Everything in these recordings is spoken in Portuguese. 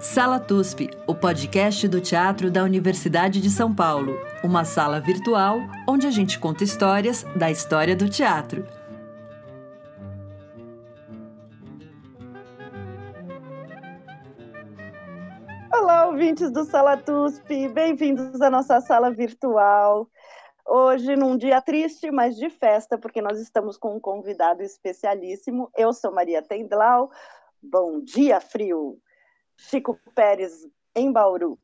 Sala TUSP, o podcast do teatro da Universidade de São Paulo. Uma sala virtual onde a gente conta histórias da história do teatro. Olá, ouvintes do Sala TUSP, bem-vindos à nossa sala virtual. Hoje, num dia triste, mas de festa, porque nós estamos com um convidado especialíssimo. Eu sou Maria Tendlau. Bom dia, frio. Chico Pérez, em Bauru.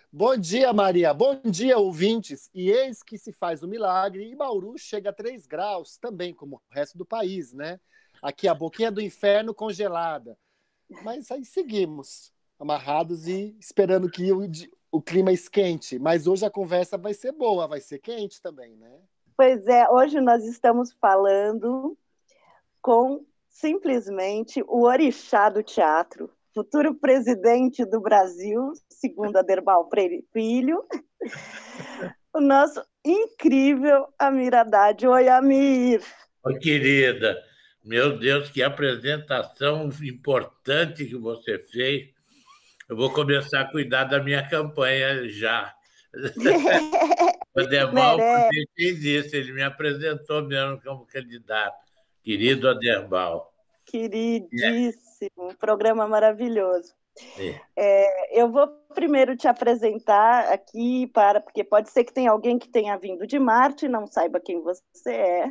Bom dia, Maria. Bom dia, ouvintes. E eis que se faz o milagre e Bauru chega a 3 graus, também como o resto do país, né? Aqui a boquinha do inferno congelada. Mas aí seguimos, amarrados e esperando que o clima esquente. Mas hoje a conversa vai ser boa, vai ser quente também, né? Pois é, hoje nós estamos falando com simplesmente o orixá do teatro, futuro presidente do Brasil, segundo Aderbal Freire Filho, o nosso incrível Amir Haddad. Oi, Amir! Oi, querida. Meu Deus, que apresentação importante que você fez. Eu vou começar a cuidar da minha campanha já. O Aderbal fez isso, ele me apresentou mesmo como candidato. Querido Aderbal. Queridíssimo, programa maravilhoso. Eu vou primeiro te apresentar aqui, porque pode ser que tenha alguém que tenha vindo de Marte e não saiba quem você é.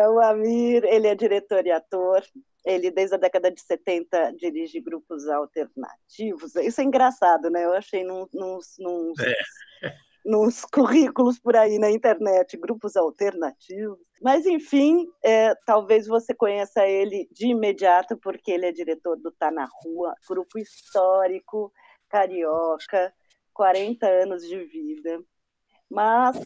O Amir, ele é diretor e ator. Ele, desde a década de 70, dirige grupos alternativos. Isso é engraçado, né? Eu achei nos currículos por aí na internet, grupos alternativos. Mas, enfim, talvez você conheça ele de imediato, porque ele é diretor do Tá na Rua, grupo histórico, carioca, 40 anos de vida. Mas,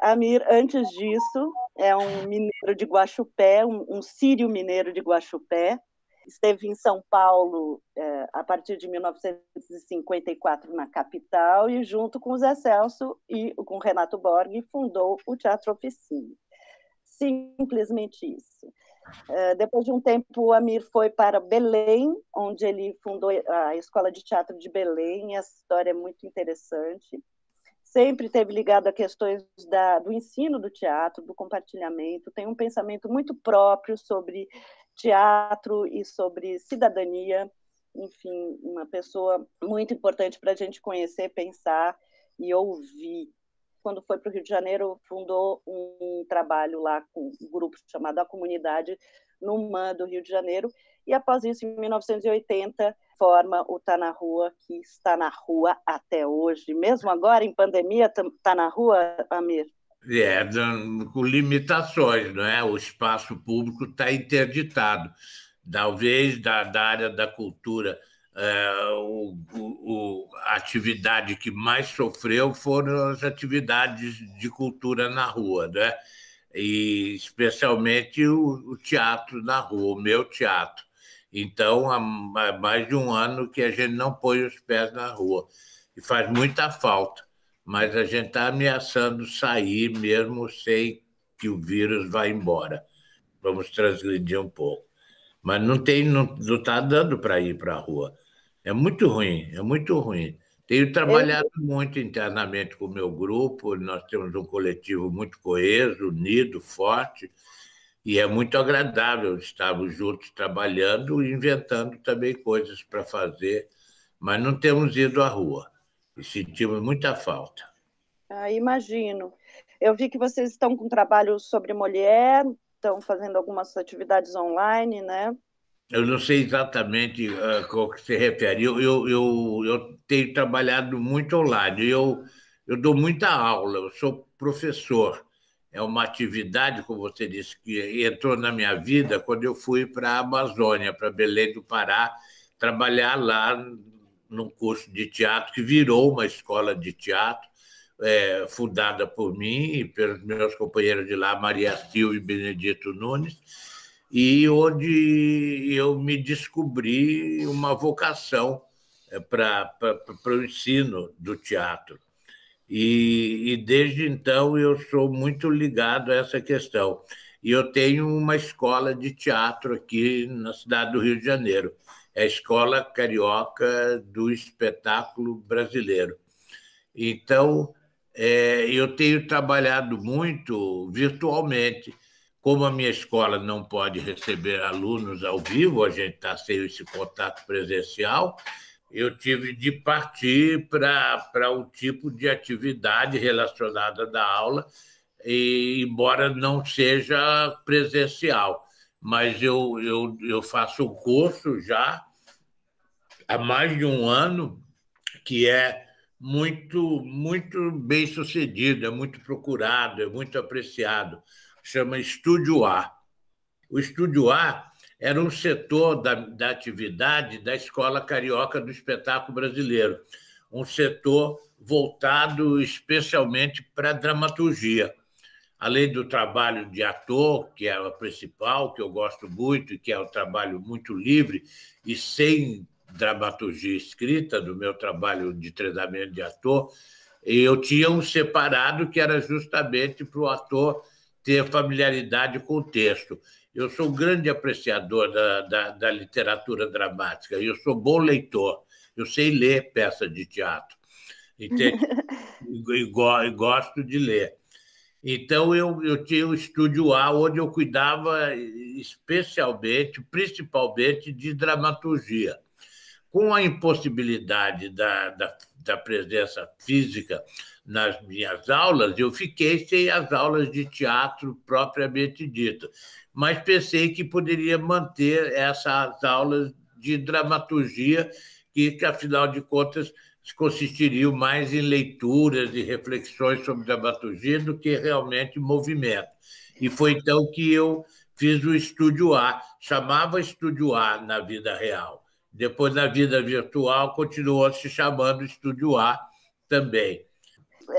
Amir, antes disso, é um mineiro de Guaxupé, um sírio mineiro de Guaxupé. Esteve em São Paulo a partir de 1954 na capital e, junto com o Zé Celso e com o Renato Borghi, fundou o Teatro Oficina. Simplesmente isso. Depois de um tempo, o Amir foi para Belém, onde ele fundou a Escola de Teatro de Belém. Essa história é muito interessante. Sempre esteve ligado a questões do ensino do teatro, do compartilhamento, tem um pensamento muito próprio sobre teatro e sobre cidadania, enfim, uma pessoa muito importante para a gente conhecer, pensar e ouvir. Quando foi para o Rio de Janeiro, fundou um trabalho lá com um grupo chamado A Comunidade, no MAN do Rio de Janeiro, e após isso, em 1980, forma o Tá na Rua, que está na rua até hoje. Mesmo agora, em pandemia, está na rua, Amir? Com limitações, não é? O espaço público está interditado. Talvez da área da cultura, a atividade que mais sofreu foram as atividades de cultura na rua, né? E especialmente o teatro na rua, o meu teatro. Então, há mais de um ano que a gente não põe os pés na rua. E faz muita falta, mas a gente está ameaçando sair mesmo sem que o vírus vá embora. Vamos transgredir um pouco. Mas não está dando para ir para a rua. É muito ruim, é muito ruim. Tenho trabalhado muito internamente com o meu grupo, nós temos um coletivo muito coeso, unido, forte, e é muito agradável estarmos juntos trabalhando e inventando também coisas para fazer, mas não temos ido à rua e sentimos muita falta. Imagino. Eu vi que vocês estão com trabalho sobre mulher, estão fazendo algumas atividades online, né? Eu não sei exatamente qual que se refere. Eu tenho trabalhado muito online. Eu dou muita aula, eu sou professor. É uma atividade, como você disse, que entrou na minha vida quando eu fui para a Amazônia, para Belém do Pará, trabalhar lá num curso de teatro que virou uma escola de teatro, fundada por mim e pelos meus companheiros de lá, Maria Silva e Benedito Nunes, e onde eu me descobri uma vocação para o ensino do teatro. E desde então eu sou muito ligado a essa questão. e eu tenho uma escola de teatro aqui na cidade do Rio de Janeiro. É a Escola Carioca do Espetáculo Brasileiro. Então, eu tenho trabalhado muito virtualmente. Como a minha escola não pode receber alunos ao vivo, a gente está sem esse contato presencial, eu tive de partir para um tipo de atividade relacionada da aula, embora não seja presencial. Mas eu faço um curso já há mais de um ano, que é muito bem sucedido, é muito procurado, é muito apreciado. Chama Estúdio A. O Estúdio A era um setor da atividade da Escola Carioca do Espetáculo Brasileiro, um setor voltado especialmente para a dramaturgia. Além do trabalho de ator, que é o principal, que eu gosto muito, e que é um trabalho muito livre e sem dramaturgia escrita, do meu trabalho de treinamento de ator, eu tinha um separado que era justamente para o ator ter familiaridade com o texto. Eu sou um grande apreciador da literatura dramática, eu sou bom leitor, eu sei ler peça de teatro, entende? E gosto de ler. Então, eu tinha o Estúdio A, onde eu cuidava especialmente, principalmente, de dramaturgia. Com a impossibilidade da presença física nas minhas aulas, eu fiquei sem as aulas de teatro propriamente dito, mas pensei que poderia manter essas aulas de dramaturgia, que afinal de contas, consistiriam mais em leituras e reflexões sobre dramaturgia do que realmente movimento. E foi então que eu fiz o Estúdio A, chamava Estúdio A na vida real. Depois, na vida virtual, continuou se chamando Estúdio A também.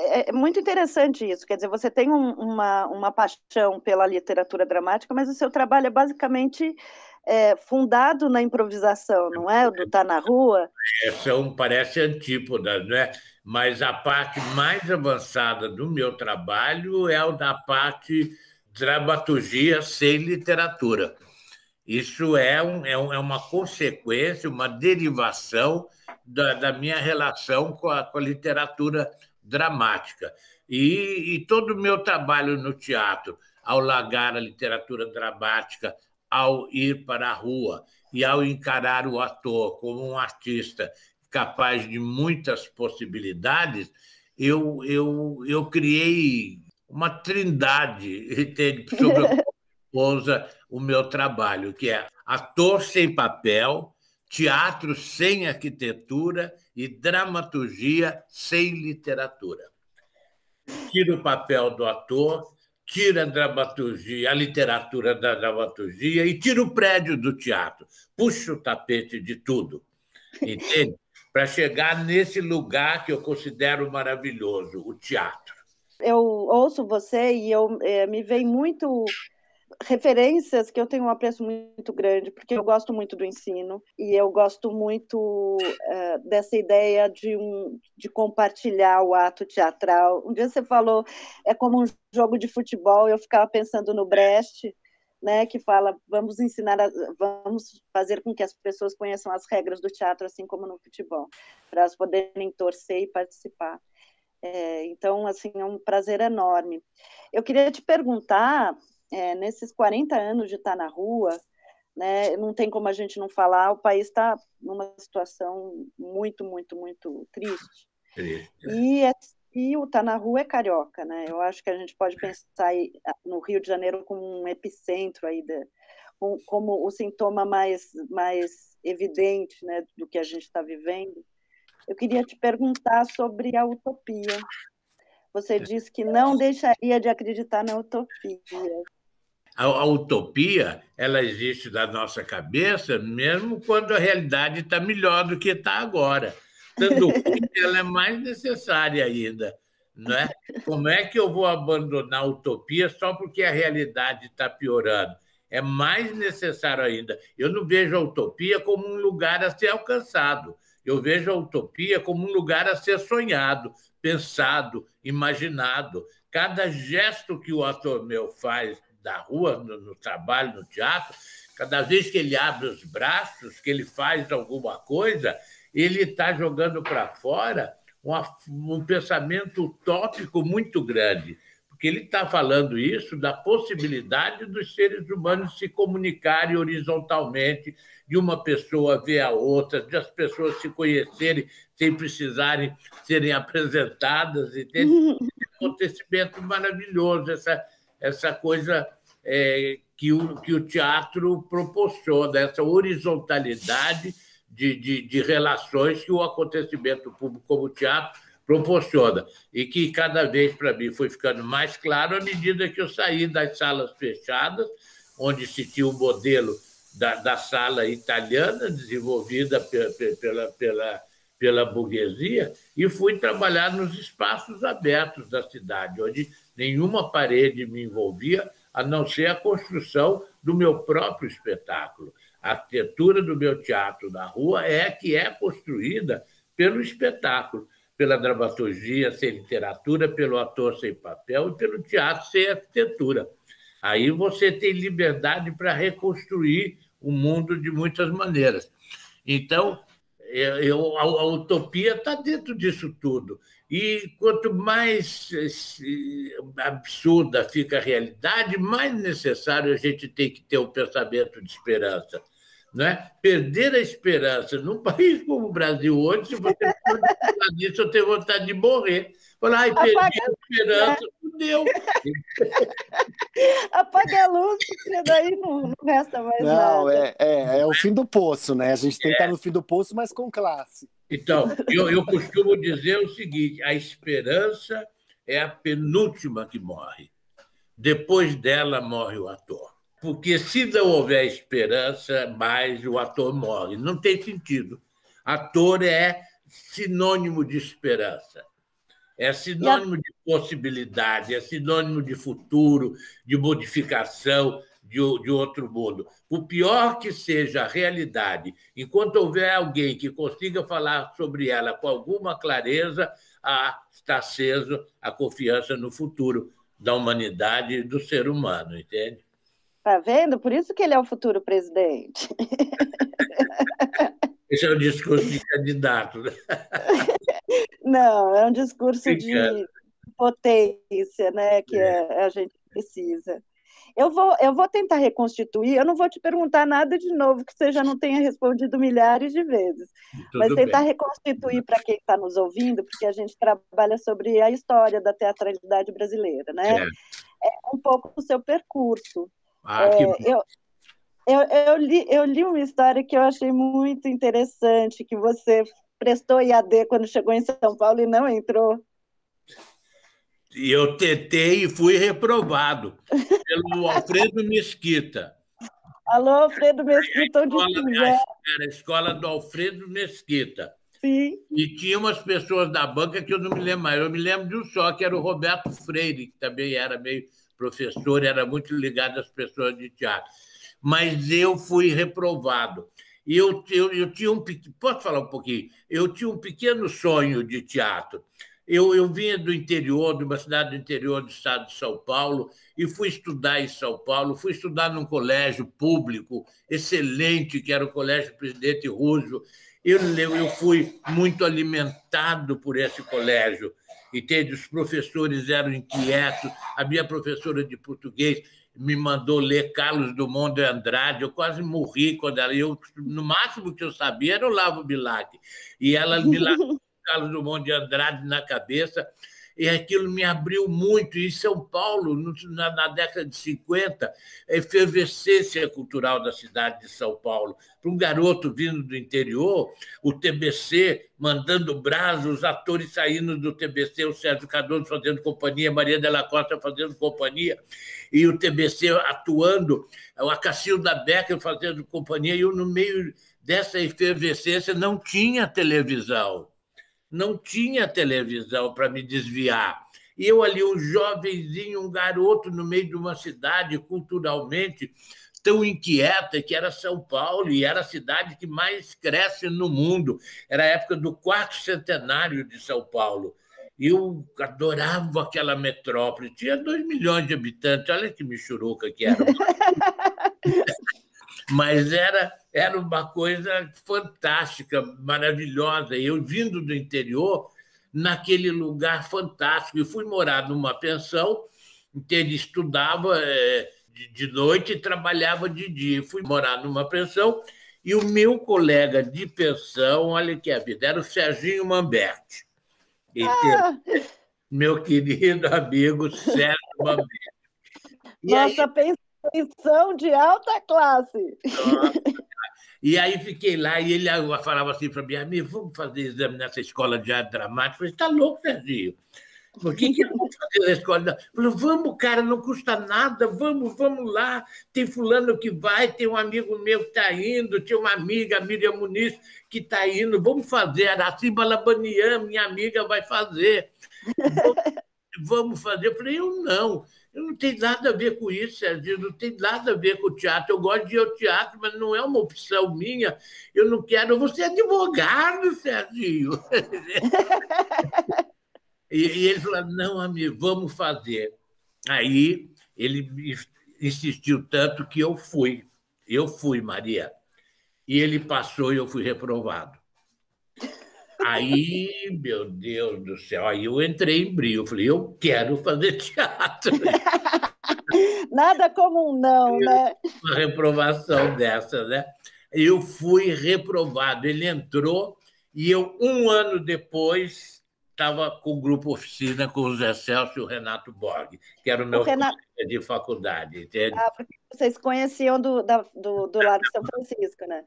É muito interessante isso, quer dizer, você tem uma paixão pela literatura dramática, mas o seu trabalho é basicamente fundado na improvisação, não é? O do Tá na Rua. Parece antípodas, né? Mas a parte mais avançada do meu trabalho é a da parte dramaturgia sem literatura. Isso é uma consequência, uma derivação da minha relação com a literatura dramática. E todo o meu trabalho no teatro, ao largar a literatura dramática, ao ir para a rua e ao encarar o ator como um artista capaz de muitas possibilidades, eu criei uma trindade, entende? Sobre a qual pousa o meu trabalho, que é ator sem papel, teatro sem arquitetura e dramaturgia sem literatura. Tira o papel do ator, tira a dramaturgia, a literatura da dramaturgia e tira o prédio do teatro. Puxa o tapete de tudo, entende? Para chegar nesse lugar que eu considero maravilhoso, o teatro. Eu ouço você e me vem muito referências que eu tenho um apreço muito grande, porque eu gosto muito do ensino e eu gosto muito dessa ideia de compartilhar o ato teatral. Um dia você falou, é como um jogo de futebol, eu ficava pensando no Brecht, né, que fala, vamos fazer com que as pessoas conheçam as regras do teatro, assim como no futebol, para elas poderem torcer e participar. Então, assim, é um prazer enorme. Eu queria te perguntar, nesses 40 anos de estar na rua, né, não tem como a gente não falar, o país está numa situação muito, muito, muito triste. E o Tá na Rua é carioca, né? Eu acho que a gente pode pensar no Rio de Janeiro como um epicentro aí, como o sintoma mais evidente, né, do que a gente está vivendo. Eu queria te perguntar sobre a utopia. Você disse que não deixaria de acreditar na utopia. A utopia, ela existe na nossa cabeça, mesmo quando a realidade está melhor do que está agora. Tanto que ela é mais necessária ainda, não é? Como é que eu vou abandonar a utopia só porque a realidade está piorando? É mais necessário ainda. Eu não vejo a utopia como um lugar a ser alcançado. Eu vejo a utopia como um lugar a ser sonhado, pensado, imaginado. Cada gesto que o ator meu faz da rua, no trabalho, no teatro, cada vez que ele abre os braços, que ele faz alguma coisa, ele está jogando para fora um pensamento utópico muito grande, porque ele está falando isso da possibilidade dos seres humanos se comunicarem horizontalmente, de uma pessoa ver a outra, de as pessoas se conhecerem sem precisarem serem apresentadas. Entende? Um acontecimento maravilhoso, essa coisa que o teatro proporciona, essa horizontalidade de relações que o acontecimento público como o teatro proporciona, e que cada vez para mim foi ficando mais claro à medida que eu saí das salas fechadas, onde se tinha um modelo da sala italiana desenvolvida pela burguesia, e fui trabalhar nos espaços abertos da cidade, onde nenhuma parede me envolvia, a não ser a construção do meu próprio espetáculo. A arquitetura do meu teatro na rua que é construída pelo espetáculo, pela dramaturgia sem literatura, pelo ator sem papel e pelo teatro sem arquitetura. Aí você tem liberdade para reconstruir o mundo de muitas maneiras. Então, a utopia está dentro disso tudo. E quanto mais absurda fica a realidade, mais necessário a gente tem que ter um pensamento de esperança. Né? Perder a esperança num país como o Brasil hoje, se você for falar disso, eu tenho vontade de morrer. Falar, ai, perdi a esperança, fudeu. Apaga a luz, porque daí não resta mais nada. É o fim do poço, né? A gente tem que estar no fim do poço, mas com classe. Então, eu costumo dizer o seguinte, a esperança é a penúltima que morre. Depois dela morre o ator. Porque se não houver esperança, mais o ator morre. Não tem sentido. Ator é sinônimo de esperança. É sinônimo de possibilidade, é sinônimo de futuro, de modificação de outro mundo. Por pior que seja a realidade, enquanto houver alguém que consiga falar sobre ela com alguma clareza, está aceso a confiança no futuro da humanidade e do ser humano, entende? Está vendo? Por isso que ele é o futuro presidente. Esse é o discurso de candidato. Né? Não, é um discurso de potência, né, que a gente precisa. Eu vou tentar reconstituir, eu não vou te perguntar nada de novo que você já não tenha respondido milhares de vezes, mas tentar reconstituir para quem está nos ouvindo, porque a gente trabalha sobre a história da teatralidade brasileira, né? É um pouco o seu percurso. Eu li uma história que eu achei muito interessante, que você prestou IAD quando chegou em São Paulo e não entrou. E eu tentei e fui reprovado pelo Alfredo Mesquita. Alô, Alfredo Mesquita, onde estiver. Era a escola do Alfredo Mesquita. Sim. E tinha umas pessoas da banca que eu não me lembro mais. Eu me lembro de um só, que era o Roberto Freire, que também era meio professor, era muito ligado às pessoas de teatro. Mas eu fui reprovado. E eu tinha posso falar um pouquinho? Eu tinha um pequeno sonho de teatro. Eu vinha do interior, de uma cidade do interior do estado de São Paulo, e fui estudar em São Paulo, fui estudar num colégio público excelente, que era o Colégio Presidente Roosevelt. Eu fui muito alimentado por esse colégio, entende? Os professores eram inquietos, a minha professora de português me mandou ler Carlos Drummond de Andrade, eu quase morri quando no máximo que eu sabia era o Olavo Bilac, e ela me largou Carlos Drummond de Andrade na cabeça, e aquilo me abriu muito. E em São Paulo, na década de 50, a efervescência cultural da cidade de São Paulo. Para um garoto vindo do interior, o TBC mandando brasa, os atores saindo do TBC, o Sérgio Cardoso fazendo companhia, Maria Della Costa fazendo companhia, e o TBC atuando, a Cacilda Becker fazendo companhia, e eu, no meio dessa efervescência, não tinha televisão. Não tinha televisão para me desviar. E eu ali, um jovenzinho, um garoto no meio de uma cidade culturalmente tão inquieta, que era São Paulo, e era a cidade que mais cresce no mundo. Era a época do 4º centenário de São Paulo. Eu adorava aquela metrópole. Tinha 2 milhões de habitantes, olha que michuruca que era. Mas era uma coisa fantástica, maravilhosa. Eu, vindo do interior, naquele lugar fantástico, e fui morar numa pensão, ele estudava de noite e trabalhava de dia. Fui morar numa pensão e o meu colega de pensão, olha que a vida, era o Serginho Mamberti. Meu querido amigo Sérgio Mamberti. Nossa, pensão de alta classe. E aí fiquei lá e ele falava assim para mim, amigo, vamos fazer exame nessa escola de arte dramática. Eu falei, está louco, Serginho? Por que eu vou fazer na escola? Ele falou, vamos, cara, não custa nada, vamos lá. Tem fulano que vai, tem um amigo meu que está indo, tem uma amiga, a Miriam Muniz, que está indo, vamos fazer. A Araci Balabanian, minha amiga, vai fazer. Vamos fazer. Eu falei, eu não tenho nada a ver com isso, Sérgio, não tem nada a ver com o teatro. Eu gosto de ir ao teatro, mas não é uma opção minha. Eu não quero. Você é advogado, Sérgio. E ele falou, não, amigo, vamos fazer. Aí ele insistiu tanto que eu fui. Eu fui, Maria. E ele passou e eu fui reprovado. Aí, meu Deus do céu, aí eu entrei em brilho. Eu falei, eu quero fazer teatro. Nada como um não, né? Uma reprovação dessa, né? Eu fui reprovado. Ele entrou e eu, 1 ano depois, estava com o grupo Oficina com o Zé Celso e o Renato Borg, que era o meu colega de faculdade. Entende? Porque vocês se conheciam do Largo de São Francisco, né?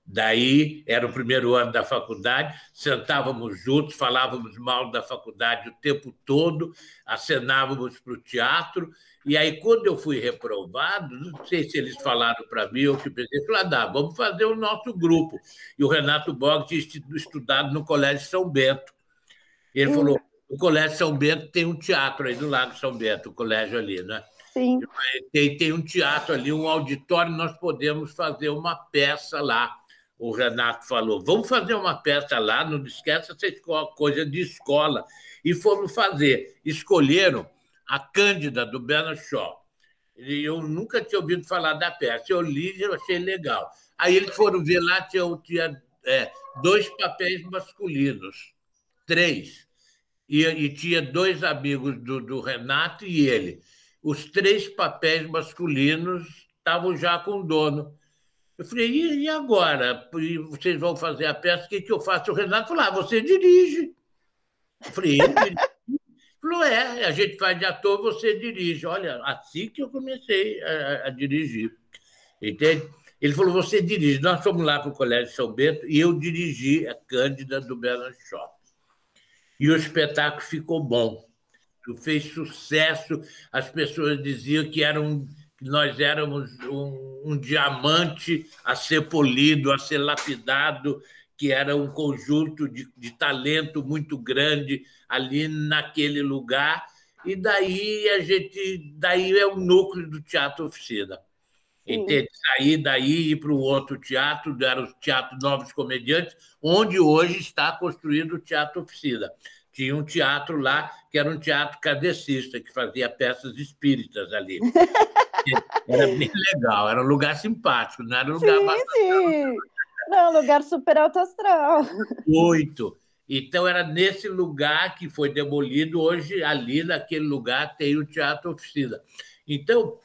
Daí, era o primeiro ano da faculdade, sentávamos juntos, falávamos mal da faculdade o tempo todo, acenávamos para o teatro, e aí, quando eu fui reprovado, não sei se eles falaram para mim ou que pensei, falaram, vamos fazer o nosso grupo. E o Renato Borg tinha estudado no Colégio São Bento. Ele falou, o Colégio São Bento tem um teatro aí do Lago São Bento, o colégio ali, né? Sim. Tem um teatro ali, um auditório, nós podemos fazer uma peça lá. O Renato falou, vamos fazer uma peça lá, não esqueça essa coisa de escola. E fomos fazer. Escolheram a Cândida, do Bernard Shaw. E eu nunca tinha ouvido falar da peça. Eu li e eu achei legal. Aí eles foram ver lá, tinha 2 papéis masculinos, 3. E tinha 2 amigos do Renato e ele. Os 3 papéis masculinos estavam já com o dono. Eu falei, e agora? Vocês vão fazer a peça, o que eu faço? O Renato falou, você dirige. Eu falei, eu dirijo? Ele falou, a gente faz de ator, você dirige. Olha, assim que eu comecei a dirigir. Entende? Ele falou, você dirige. Nós fomos lá para o Colégio São Bento e eu dirigi a Cândida do Bernard Shaw. E o espetáculo ficou bom. Fez sucesso, as pessoas diziam que nós éramos um diamante a ser polido, a ser lapidado, que era um conjunto de talento muito grande ali naquele lugar. E daí é o núcleo do Teatro Oficina. Entende? Sair daí e ir para o outro teatro, era o Teatro Novos Comediantes, onde hoje está construído o Teatro Oficina. Tinha um teatro lá, que era um teatro kardecista, que fazia peças espíritas ali. Era bem legal, era um lugar simpático, não era um lugar... Sim. Não, lugar super alto astral. Muito. Então, era nesse lugar que foi demolido. Hoje, ali naquele lugar, tem o Teatro Oficina. Então,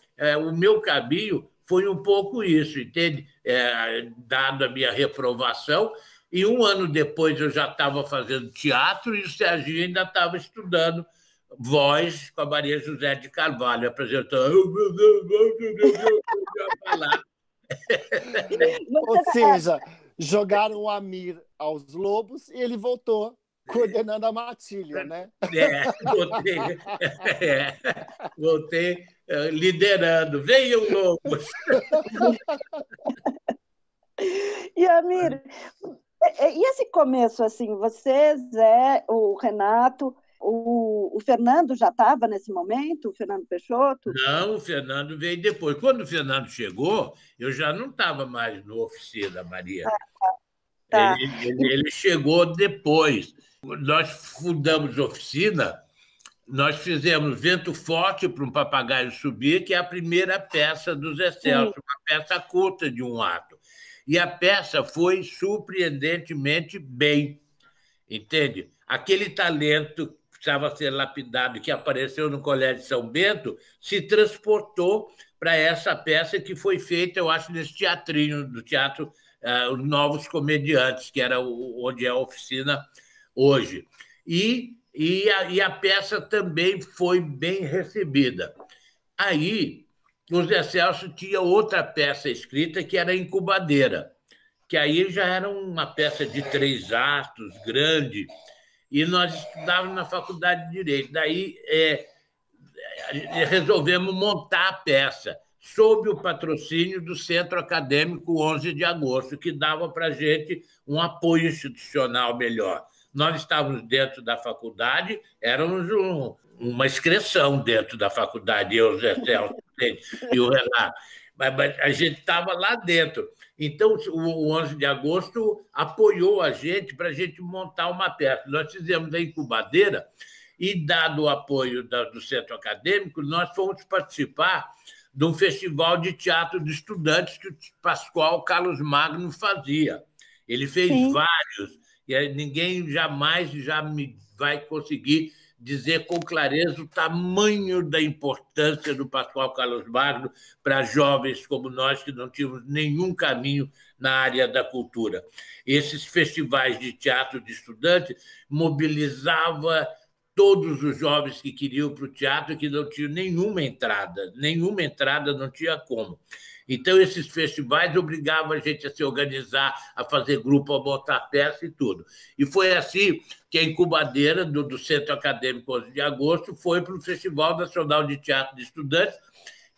o meu caminho foi um pouco isso, entende? Dado a minha reprovação, e 1 ano depois eu já estava fazendo teatro e o Serginho ainda estava estudando voz com a Maria José de Carvalho, apresentando. Ou seja, jogaram o Amir aos lobos e ele voltou coordenando a matilha, né? Voltei liderando. Venham lobos! E, Amir, e esse começo, assim, você, Zé, o Renato, o Fernando já estava nesse momento, o Fernando Peixoto? Não, o Fernando veio depois. Quando o Fernando chegou, eu já não estava mais no Oficina, Maria. Tá. Ele chegou depois. Nós fundamos oficina, nós fizemos Vento Forte para um Papagaio Subir, que é a primeira peça do Zé Celso, uma peça curta de 1 ato. E a peça foi surpreendentemente bem, entende? Aquele talento que precisava ser lapidado, que apareceu no Colégio São Bento, se transportou para essa peça que foi feita, eu acho, nesse teatrinho, do Teatro Os Novos Comediantes, que era onde é a oficina hoje. E a peça também foi bem recebida. Aí, o Zé Celso tinha outra peça escrita, que era Incubadeira, que aí já era uma peça de 3 atos, grande, e nós estudávamos na Faculdade de Direito. Daí resolvemos montar a peça, sob o patrocínio do Centro Acadêmico 11 de Agosto, que dava para a gente um apoio institucional melhor. Nós estávamos dentro da faculdade, éramos uma excreção dentro da faculdade, eu, o Zé Celso e o Renato, mas a gente estava lá dentro. Então, o 11 de agosto apoiou a gente para a gente montar uma peça. Nós fizemos a Incubadeira e, dado o apoio do Centro Acadêmico, nós fomos participar de um festival de teatro de estudantes que o Pascoal Carlos Magno fazia. Ele fez vários, e ninguém jamais já me vai conseguir dizer com clareza o tamanho da importância do Pascoal Carlos Magno para jovens como nós, que não tínhamos nenhum caminho na área da cultura. Esses festivais de teatro de estudantes mobilizavam todos os jovens que queriam para o teatro, que não tinham nenhuma entrada, não tinha como. Então, esses festivais obrigavam a gente a se organizar, a fazer grupo, a botar peça e tudo. E foi assim que a Incubadeira do Centro Acadêmico 11 de Agosto foi para o Festival Nacional de Teatro de Estudantes,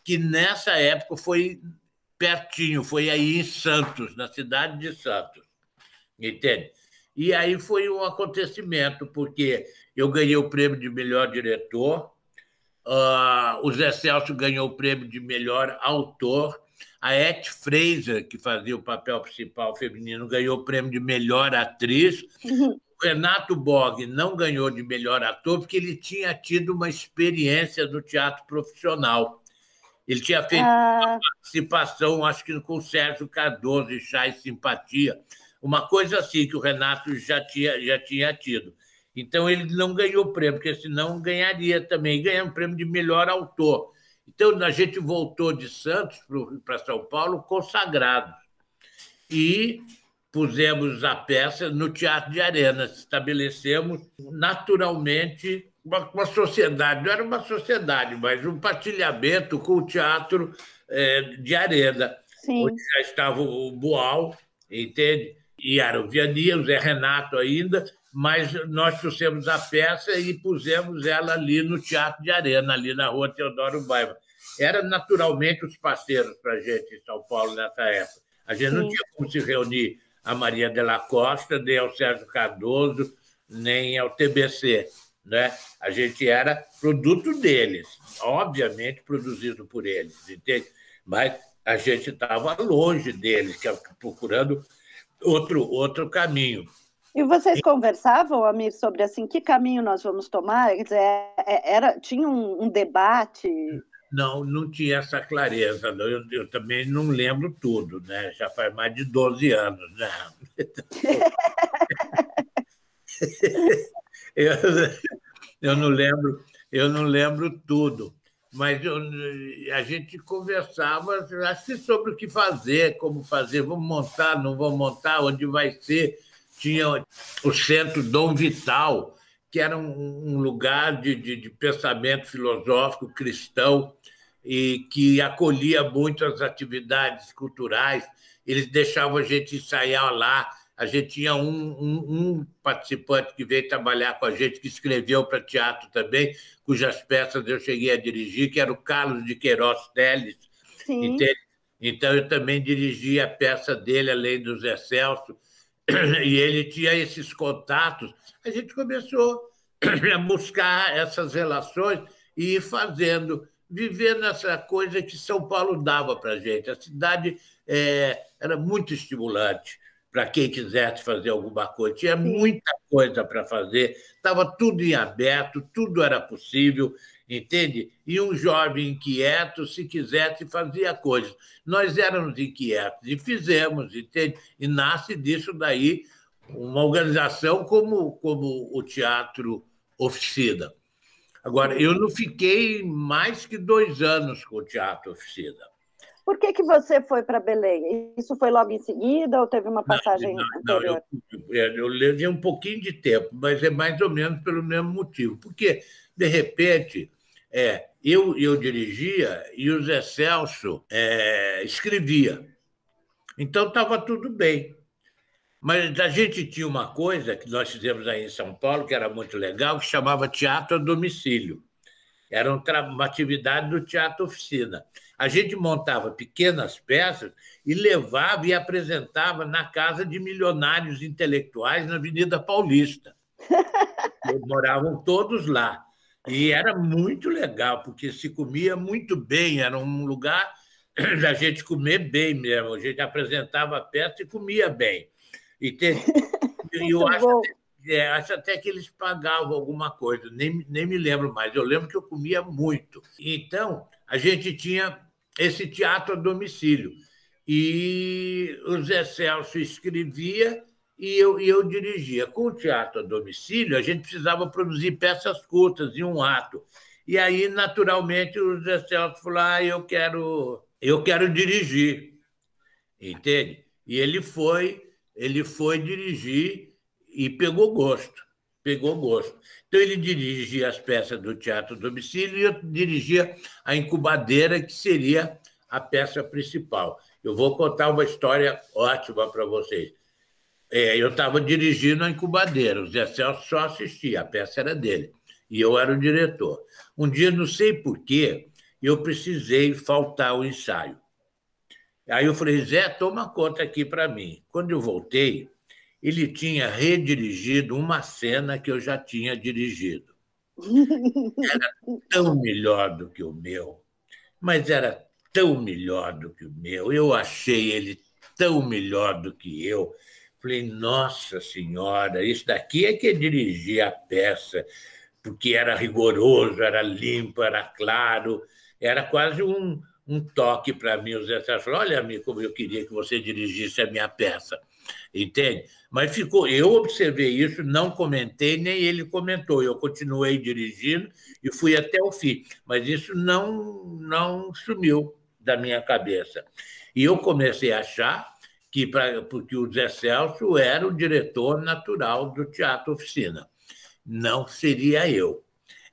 que nessa época foi pertinho, foi aí em Santos, na cidade de Santos. Entende? E aí foi um acontecimento, porque eu ganhei o prêmio de melhor diretor, o Zé Celso ganhou o prêmio de melhor autor, a Eth Fraser, que fazia o papel principal feminino, ganhou o prêmio de melhor atriz. O Renato Borg não ganhou de melhor ator porque ele tinha tido uma experiência no teatro profissional. Ele tinha feito uma participação, acho que com o Sérgio Cardoso, em Chá e Simpatia, uma coisa assim que o Renato já tinha tido. Então, ele não ganhou o prêmio, porque senão ganharia também. Ganhou o prêmio de melhor autor. Então, a gente voltou de Santos para São Paulo consagrados. E pusemos a peça no Teatro de Arena. Estabelecemos naturalmente uma sociedade. Não era uma sociedade, mas um partilhamento com o Teatro de Arena. Sim. Onde já estava o Boal, entende? E era o Vianney, o Zé Renato ainda, mas nós trouxemos a peça e pusemos ela ali no Teatro de Arena, ali na Rua Teodoro Baiva. Era naturalmente os parceiros para a gente em São Paulo nessa época. A gente não tinha como se reunir a Maria de la Costa, nem ao Sérgio Cardoso, nem ao TBC. Né? A gente era produto deles, obviamente produzido por eles, entende? Mas a gente estava longe deles, procurando outro caminho. E vocês conversavam, Amir, sobre assim, que caminho nós vamos tomar? Quer dizer, tinha um debate? Não tinha essa clareza. Eu também não lembro tudo, né? Já faz mais de 12 anos. Né? eu não lembro tudo. Mas a gente conversava, acho que sobre o que fazer, como fazer, vamos montar, não vamos montar, onde vai ser. Tinha o Centro Dom Vital, que era um lugar de pensamento filosófico cristão e que acolhia muito as atividades culturais. Eles deixavam a gente ensaiar lá. A gente tinha um participante que veio trabalhar com a gente, que escreveu para teatro também, cujas peças eu cheguei a dirigir, que era o Carlos de Queiroz Teles. Então, eu também dirigi a peça dele, além do Zé Celso, e ele tinha esses contatos. A gente começou a buscar essas relações e ir fazendo, vivendo essa coisa que São Paulo dava para a gente. A cidade era muito estimulante, para quem quisesse fazer alguma coisa. Tinha muita coisa para fazer, estava tudo em aberto, tudo era possível, entende? E um jovem inquieto, se quisesse, fazia coisas. Nós éramos inquietos e fizemos, entende? E nasce disso daí uma organização como o Teatro Oficina. Agora, eu não fiquei mais que 2 anos com o Teatro Oficina. Por que você foi para Belém? Isso foi logo em seguida ou teve uma passagem anterior? Eu levei um pouquinho de tempo, mas é mais ou menos pelo mesmo motivo. Porque, de repente, eu dirigia e o Zé Celso escrevia. Então, estava tudo bem. Mas a gente tinha uma coisa que nós fizemos aí em São Paulo, que era muito legal, que chamava Teatro a Domicílio. Era uma atividade do Teatro Oficina. A gente montava pequenas peças e levava e apresentava na casa de milionários intelectuais na Avenida Paulista. Moravam todos lá. E era muito legal, porque se comia muito bem, era um lugar da gente comer bem mesmo. A gente apresentava a peça e comia bem. E eu acho até que eles pagavam alguma coisa, nem me lembro mais. Eu lembro que eu comia muito. Então, a gente tinha esse teatro a domicílio. E o Zé Celso escrevia e eu dirigia. Com o teatro a domicílio, a gente precisava produzir peças curtas de um ato. E aí, naturalmente, o Zé Celso falou: eu quero dirigir. Entende? E ele foi dirigir e pegou gosto. Então, ele dirigia as peças do Teatro Domicílio e eu dirigia a Incubadeira, que seria a peça principal. Eu vou contar uma história ótima para vocês. Eu estava dirigindo a Incubadeira, o Zé Celso só assistia, a peça era dele, e eu era o diretor. Um dia, não sei por quê, eu precisei faltar ao ensaio. Aí eu falei: Zé, toma conta aqui para mim. Quando eu voltei, ele tinha redirigido uma cena que eu já tinha dirigido. Era tão melhor do que o meu, mas era tão melhor do que o meu. Eu achei ele tão melhor do que eu. Falei: nossa senhora, isso daqui é que dirigir a peça, porque era rigoroso, era limpo, era claro, era quase um toque para mim. O Zé Celso falou: olha, amigo, como eu queria que você dirigisse a minha peça. Entende? Mas eu observei isso, não comentei, nem ele comentou. Eu continuei dirigindo e fui até o fim. Mas isso não sumiu da minha cabeça. E eu comecei a achar porque o Zé Celso era o diretor natural do Teatro Oficina. Não seria eu.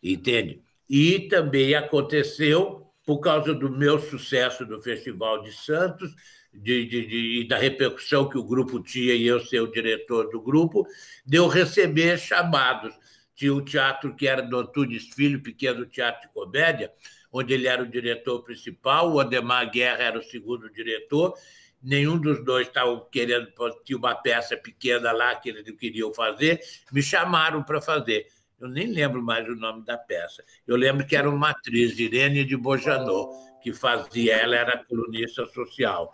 Entende? E também aconteceu, por causa do meu sucesso no Festival de Santos, e da repercussão que o grupo tinha e eu ser o diretor do grupo, de eu receber chamados. Tinha um teatro que era do Antunes Filho, Pequeno Teatro de Comédia, onde ele era o diretor principal, o Ademar Guerra era o segundo diretor. Nenhum dos dois estava querendo, tinha uma peça pequena lá que eles queriam fazer, me chamaram para fazer. Eu nem lembro mais o nome da peça. Eu lembro que era uma atriz, Irene de Bojanot, que fazia, ela era colunista social.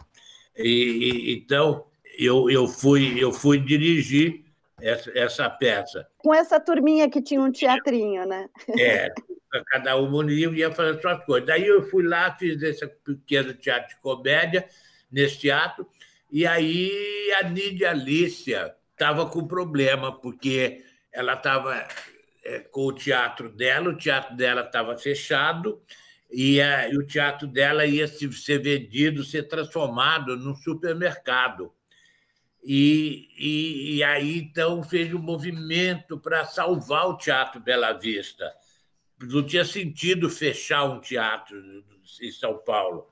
Então, eu fui dirigir essa peça. Com essa turminha que tinha um teatrinho, né? Cada um ia fazer suas coisas. Daí eu fui lá, fiz esse pequeno teatro de comédia, nesse teatro, e aí a Nídia Alicia estava com problema, porque ela estava com o teatro dela estava fechado, e o teatro dela ia ser vendido, ser transformado num supermercado. E aí, então, fez um movimento para salvar o Teatro Bela Vista. Não tinha sentido fechar um teatro em São Paulo.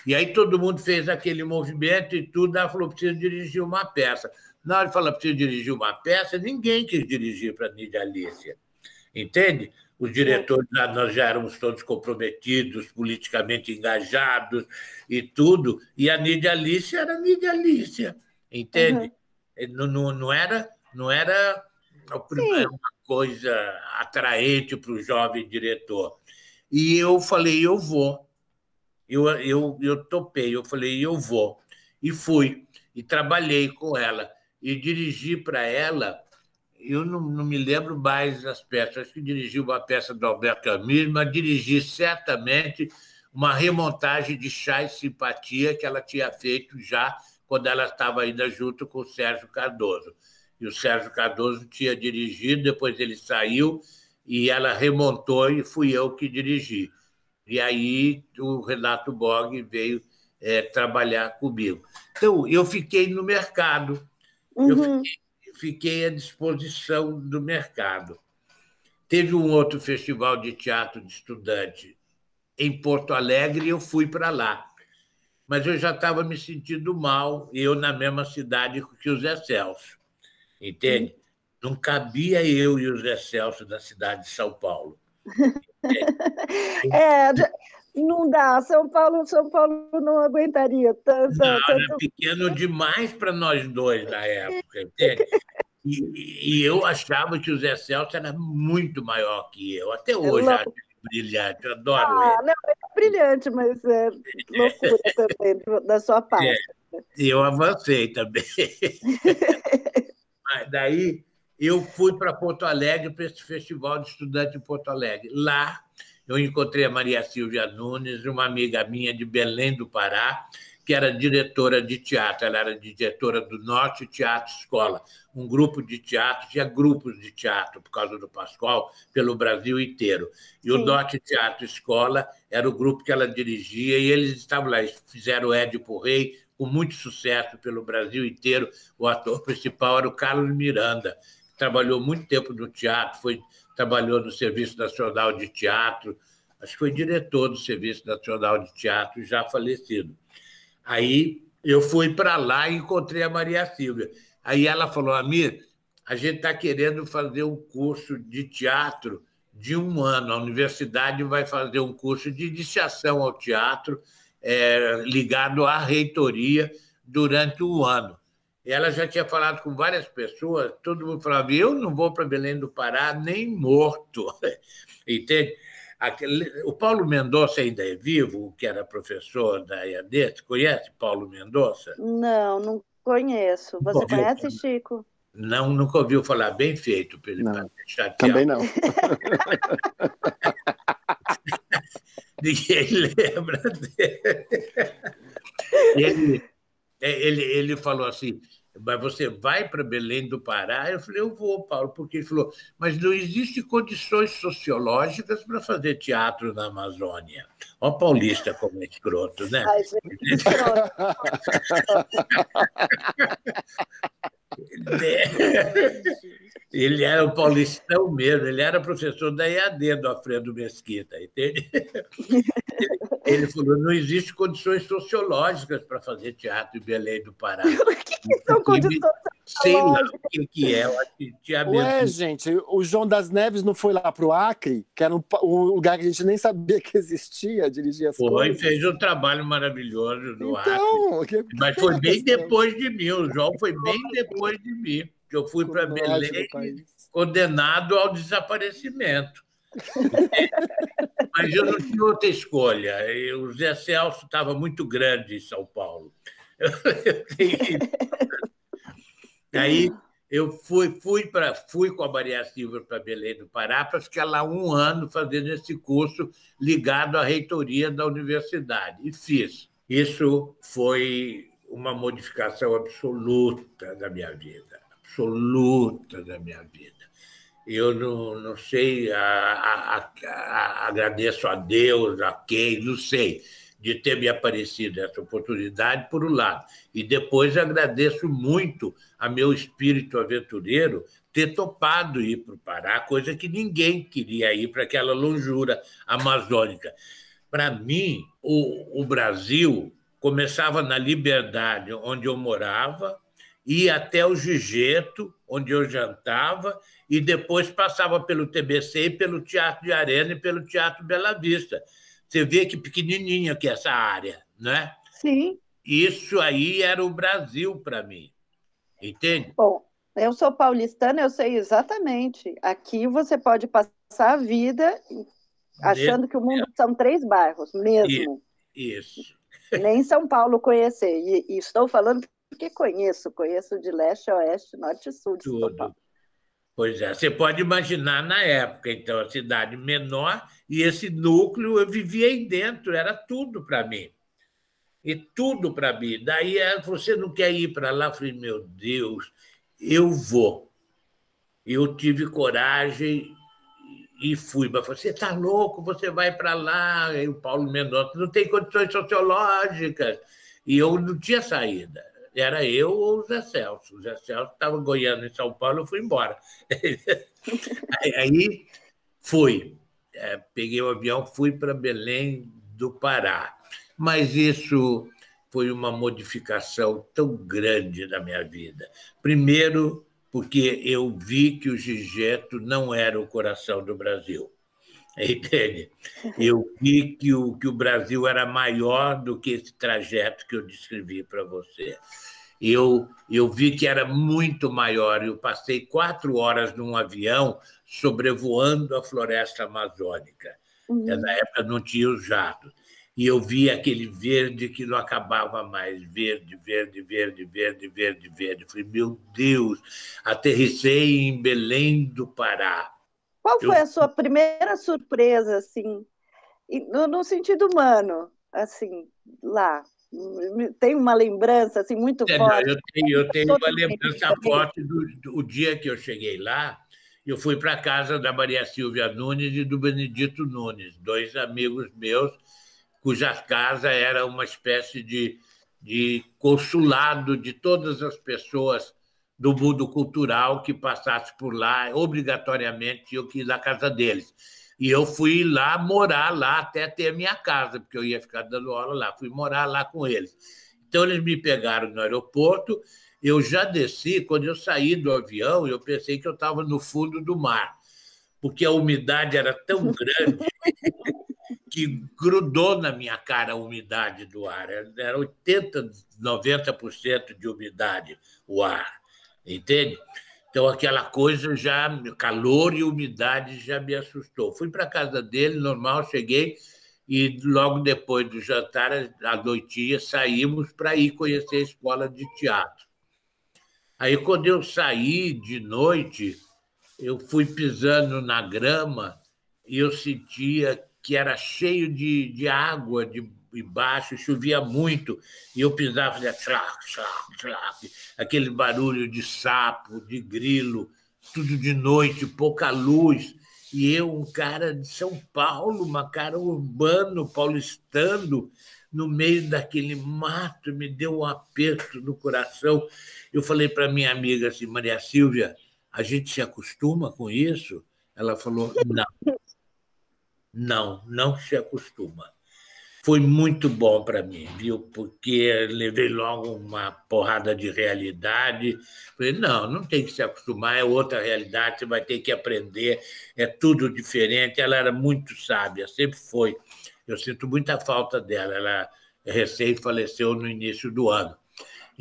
E aí todo mundo fez aquele movimento e tudo. Ela falou: preciso dirigir uma peça. Na hora de falar preciso dirigir uma peça, ninguém quis dirigir para a Nídia Alicia. Entende? Os diretores, nós já éramos todos comprometidos, politicamente engajados e tudo, e a Nídia Alicia era a Nídia Alicia, entende? Não era uma coisa atraente para o jovem diretor. E eu falei: eu vou. Eu topei, eu falei: eu vou. E fui. e trabalhei com ela. E dirigi para ela, eu não me lembro mais das peças, acho que dirigi uma peça do Albert Camus, mas dirigi certamente uma remontagem de Chá e Simpatia que ela tinha feito já quando ela estava ainda junto com o Sérgio Cardoso. E o Sérgio Cardoso tinha dirigido, depois ele saiu e ela remontou e fui eu que dirigi. E aí o Renato Borg veio trabalhar comigo. Então, eu fiquei no mercado, eu fiquei à disposição do mercado. Teve um outro festival de teatro de estudante em Porto Alegre e eu fui para lá. Mas eu já estava me sentindo mal, eu na mesma cidade que o Zé Celso, entende? Não cabia eu e o Zé Celso na cidade de São Paulo. Não dá, São Paulo não aguentaria tanto. Era pequeno demais para nós dois na época, entende? E eu achava que o Zé Celso era muito maior que eu. Até hoje acho ele brilhante, eu adoro ele. Não, é brilhante, mas é loucura também da sua parte. E eu avancei também. Mas daí eu fui para Porto Alegre, para esse festival de estudante em Porto Alegre. Lá eu encontrei a Maria Silvia Nunes, uma amiga minha de Belém do Pará, que era diretora de teatro. Ela era diretora do Norte Teatro Escola, um grupo de teatro, tinha grupos de teatro, por causa do Pascoal, pelo Brasil inteiro. E o Norte Teatro Escola era o grupo que ela dirigia, e eles estavam lá, eles fizeram o Édipo Rei, com muito sucesso pelo Brasil inteiro. O ator principal era o Carlos Miranda, que trabalhou muito tempo no teatro, trabalhou no Serviço Nacional de Teatro, acho que foi diretor do Serviço Nacional de Teatro, já falecido. Aí eu fui para lá e encontrei a Maria Silvia. Aí ela falou: Amir, a gente está querendo fazer um curso de teatro de 1 ano. A universidade vai fazer um curso de iniciação ao teatro ligado à reitoria durante 1 ano. E ela já tinha falado com várias pessoas, todo mundo falava: eu não vou para Belém do Pará nem morto. Entende? O Paulo Mendonça ainda é vivo, que era professor da EAD. Você conhece Paulo Mendonça? Não conheço. Você conhece, Chico? Não, nunca ouviu falar. Bem feito para ele chatear. Também não. Ninguém lembra dele. Ele falou assim: mas você vai para Belém do Pará? Eu falei: eu vou, Paulo, porque ele falou: mas não existem condições sociológicas para fazer teatro na Amazônia. Ó, paulista como é escroto, né? Ai, gente, escroto. Ele era um paulistão mesmo, ele era professor da EAD do Alfredo Mesquita, entende? Ele falou: não existem condições sociológicas para fazer teatro em Belém do Pará. O que são condições Sei lá sociológicas? o que é. Eu acho que tinha Ué, gente, o João das Neves não foi lá para o Acre, que era um lugar que a gente nem sabia que existia, dirigir as coisas? Fez um trabalho maravilhoso no Então, Acre. Mas foi bem depois de mim, o João foi bem depois de mim, que eu fui para Belém condenado ao desaparecimento. Mas eu não tinha outra escolha. O Zé Celso estava muito grande em São Paulo. Aí eu fui com a Maria Silvia para Belém do Pará para ficar lá 1 ano fazendo esse curso ligado à reitoria da universidade. E fiz. Isso foi uma modificação absoluta da minha vida. Absoluta da minha vida. Eu não sei, agradeço a Deus, a quem, não sei, de ter me aparecido essa oportunidade, por um lado. E depois agradeço muito a meu espírito aventureiro ter topado ir para o Pará, coisa que ninguém queria ir para aquela longura amazônica. Para mim, o Brasil começava na Liberdade, onde eu morava, ia até o Gigeto, onde eu jantava, e depois passava pelo TBC, pelo Teatro de Arena e pelo Teatro Bela Vista. Você vê que pequenininha que é essa área, né? Sim. Isso aí era o Brasil para mim, entende? Bom, eu sou paulistana, eu sei exatamente. Aqui você pode passar a vida achando que o mundo são 3 bairros, mesmo. Isso. Nem São Paulo conhecer. E estou falando porque conheço de leste a oeste, norte e sul de São Tudo. Paulo. Pois é, você pode imaginar na época, então, a cidade menor, e esse núcleo eu vivia aí dentro, era tudo para mim. E tudo para mim. Daí ela falou: você não quer ir para lá? Eu falei: meu Deus, eu vou. Eu tive coragem e fui. Mas você está louco, você vai para lá. E o Paulo Mendonça não tem condições sociológicas. E eu não tinha saída. Era eu ou o Zé Celso. O Zé Celso estava goiando em São Paulo, eu fui embora. Aí fui. Peguei o avião, fui para Belém do Pará. Mas isso foi uma modificação tão grande na minha vida. Primeiro, porque eu vi que o Gigeto não era o coração do Brasil. Entende? Eu vi que o Brasil era maior do que esse trajeto que eu descrevi para você. Eu vi que era muito maior. Eu passei 4 horas num avião sobrevoando a floresta amazônica. Na época não tinha os jatos. E eu vi aquele verde que não acabava mais. Verde, verde, verde, verde, verde, verde. Eu falei: meu Deus, aterrissei em Belém do Pará. Qual foi a sua primeira surpresa, assim, no sentido humano, assim, lá? Tem uma lembrança assim, muito forte? Eu tenho uma lembrança forte do dia que eu cheguei lá. Eu fui para a casa da Maria Silvia Nunes e do Benedito Nunes, 2 amigos meus, cujas casas era uma espécie de consulado de todas as pessoas do mundo cultural que passasse por lá, obrigatoriamente eu quis ir na casa deles. E eu fui lá morar lá até ter a minha casa, porque eu ia ficar dando aula lá. Fui morar lá com eles. Então, eles me pegaram no aeroporto, eu já desci. Quando eu saí do avião, eu pensei que eu estava no fundo do mar, porque a umidade era tão grande que grudou na minha cara a umidade do ar. Era 80%, 90% de umidade o ar, entende? Então, aquela coisa já, calor e umidade já me assustou. Fui para a casa dele, normal, cheguei, e logo depois do jantar, à noitinha, saímos para ir conhecer a escola de teatro. Aí, quando eu saí de noite, eu fui pisando na grama e eu sentia que era cheio de água embaixo, chovia muito, e eu pisava, fazia tlac, tlac, tlac, aquele barulho de sapo, de grilo, tudo de noite, pouca luz. E eu, um cara de São Paulo, um cara urbano, paulistano, no meio daquele mato, me deu um aperto no coração. Eu falei para minha amiga assim: Maria Silvia, a gente se acostuma com isso? Ela falou: não se acostuma. Foi muito bom para mim, viu? Porque levei logo uma porrada de realidade. Falei: não tem que se acostumar, é outra realidade, você vai ter que aprender, é tudo diferente. Ela era muito sábia, sempre foi. Eu sinto muita falta dela. Ela recém faleceu no início do ano.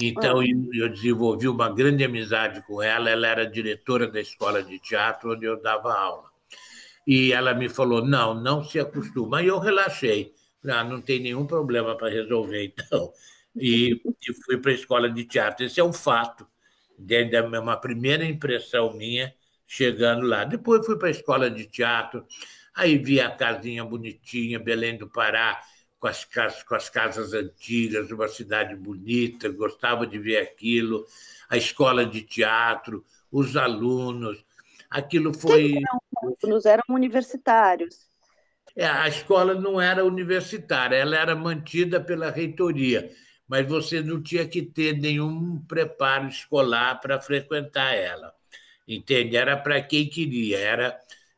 Então, eu desenvolvi uma grande amizade com ela. Ela era diretora da escola de teatro onde eu dava aula. E ela me falou: não se acostuma. Aí eu relaxei. Não tem nenhum problema para resolver, então. E fui para a escola de teatro. Esse é um fato. É uma primeira impressão minha chegando lá. Depois fui para a escola de teatro. Aí vi a casinha bonitinha, Belém do Pará, com as casas antigas, uma cidade bonita, gostava de ver aquilo, a escola de teatro, os alunos. Aquilo foi... Eram universitários. A escola não era universitária, ela era mantida pela reitoria, mas você não tinha que ter nenhum preparo escolar para frequentar ela. Entende? Era para quem queria,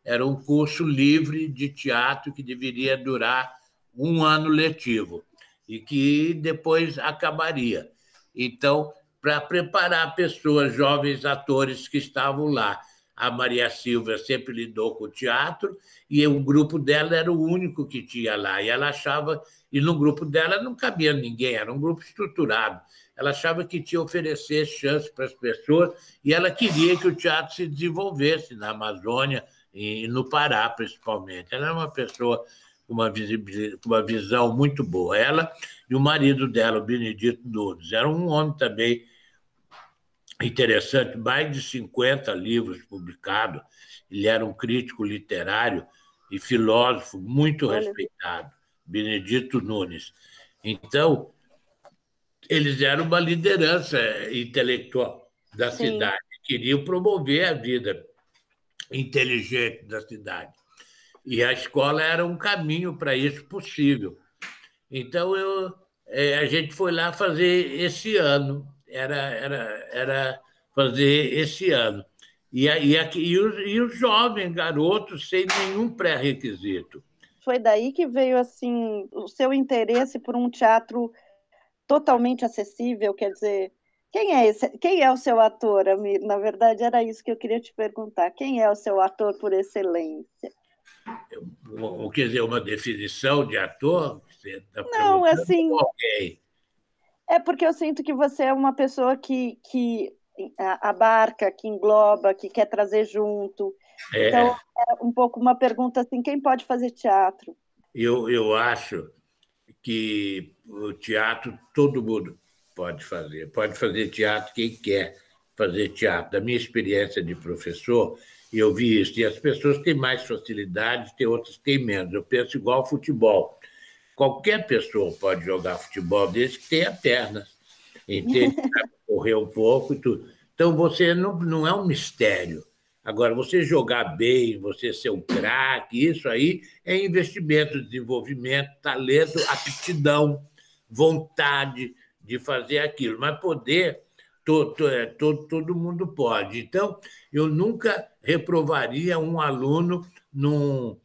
era um curso livre de teatro que deveria durar 1 ano letivo e que depois acabaria. Então, para preparar pessoas, jovens atores que estavam lá. A Maria Silvia sempre lidou com o teatro e o grupo dela era o único que tinha lá. E ela achava, e no grupo dela não cabia ninguém, era um grupo estruturado. Ela achava que tinha que oferecer chance para as pessoas e ela queria que o teatro se desenvolvesse na Amazônia e no Pará, principalmente. Ela era uma pessoa uma visão muito boa. Ela e o marido dela, o Benedito Nunes, era um homem também interessante, mais de 50 livros publicados. Ele era um crítico literário e filósofo muito respeitado, Benedito Nunes. Então, eles eram uma liderança intelectual da cidade, queriam promover a vida inteligente da cidade. E a escola era um caminho para isso possível. Então, a gente foi lá fazer esse ano, era fazer esse ano. E os jovens garotos sem nenhum pré-requisito. Foi daí que veio assim o seu interesse por um teatro totalmente acessível, quer dizer, quem é o seu ator, Amir? Na verdade, era isso que eu queria te perguntar. Quem é o seu ator por excelência? Quer dizer, uma definição de ator? Você tá Não, assim... alguém. É porque eu sinto que você é uma pessoa que abarca, que engloba, que quer trazer junto. Então, é um pouco uma pergunta assim, quem pode fazer teatro? Eu acho que o teatro todo mundo pode fazer. Pode fazer teatro quem quer fazer teatro. Da minha experiência de professor, eu vi isso. E as pessoas têm mais facilidade, tem outras que têm menos. Eu penso igual ao futebol. Qualquer pessoa pode jogar futebol desde que tenha pernas. Entende? Correr um pouco e tudo. Então, você não é um mistério. Agora, você jogar bem, você ser um craque, isso aí é investimento, desenvolvimento, talento, aptidão, vontade de fazer aquilo. Mas poder, todo mundo pode. Então, eu nunca reprovaria um aluno num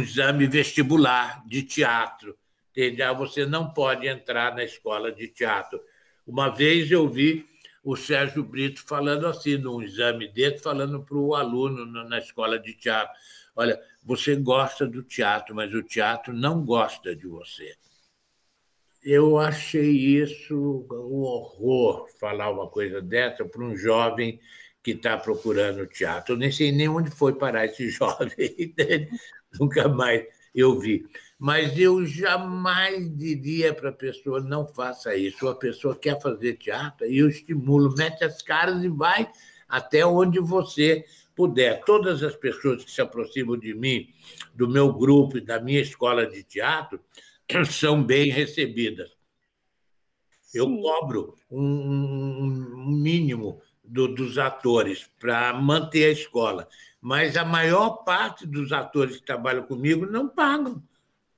exame vestibular de teatro. Entende? Você não pode entrar na escola de teatro. Uma vez eu vi o Sérgio Brito falando assim, num exame dele, falando para o aluno na escola de teatro: olha, você gosta do teatro, mas o teatro não gosta de você. Eu achei isso um horror, falar uma coisa dessa para um jovem que está procurando teatro. Eu nem sei nem onde foi parar esse jovem, nunca mais eu vi. Mas eu jamais diria para a pessoa: não faça isso. A pessoa quer fazer teatro, e eu estimulo, mete as caras e vai até onde você puder. Todas as pessoas que se aproximam de mim, do meu grupo e da minha escola de teatro, são bem recebidas. Eu cobro um mínimo dos atores para manter a escola, mas a maior parte dos atores que trabalham comigo não pagam.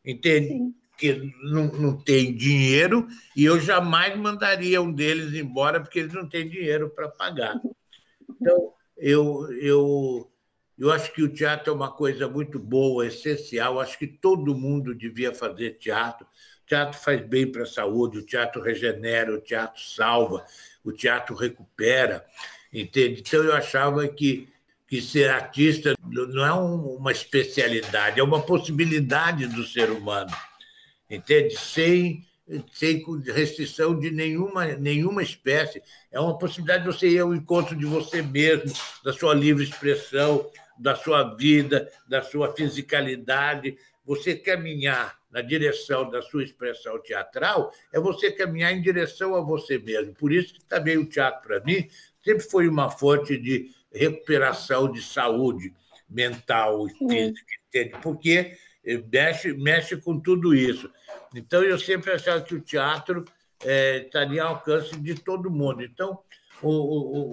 Entende? Que não tem dinheiro, e eu jamais mandaria um deles embora porque eles não têm dinheiro para pagar. Então, eu acho que o teatro é uma coisa muito boa, essencial. Acho que todo mundo devia fazer teatro. O teatro faz bem para a saúde, o teatro regenera, o teatro salva, o teatro recupera. Entende? Então, eu achava que ser artista não é uma especialidade, é uma possibilidade do ser humano, entende? Sem restrição de nenhuma espécie. É uma possibilidade de você ir ao encontro de você mesmo, da sua livre expressão, da sua vida, da sua fisicalidade. Você caminhar na direção da sua expressão teatral é você caminhar em direção a você mesmo. Por isso que também o teatro, para mim, sempre foi uma fonte de recuperação de saúde mental e física, entende? Porque mexe com tudo isso. Então, eu sempre achava que o teatro estaria ao alcance de todo mundo. Então,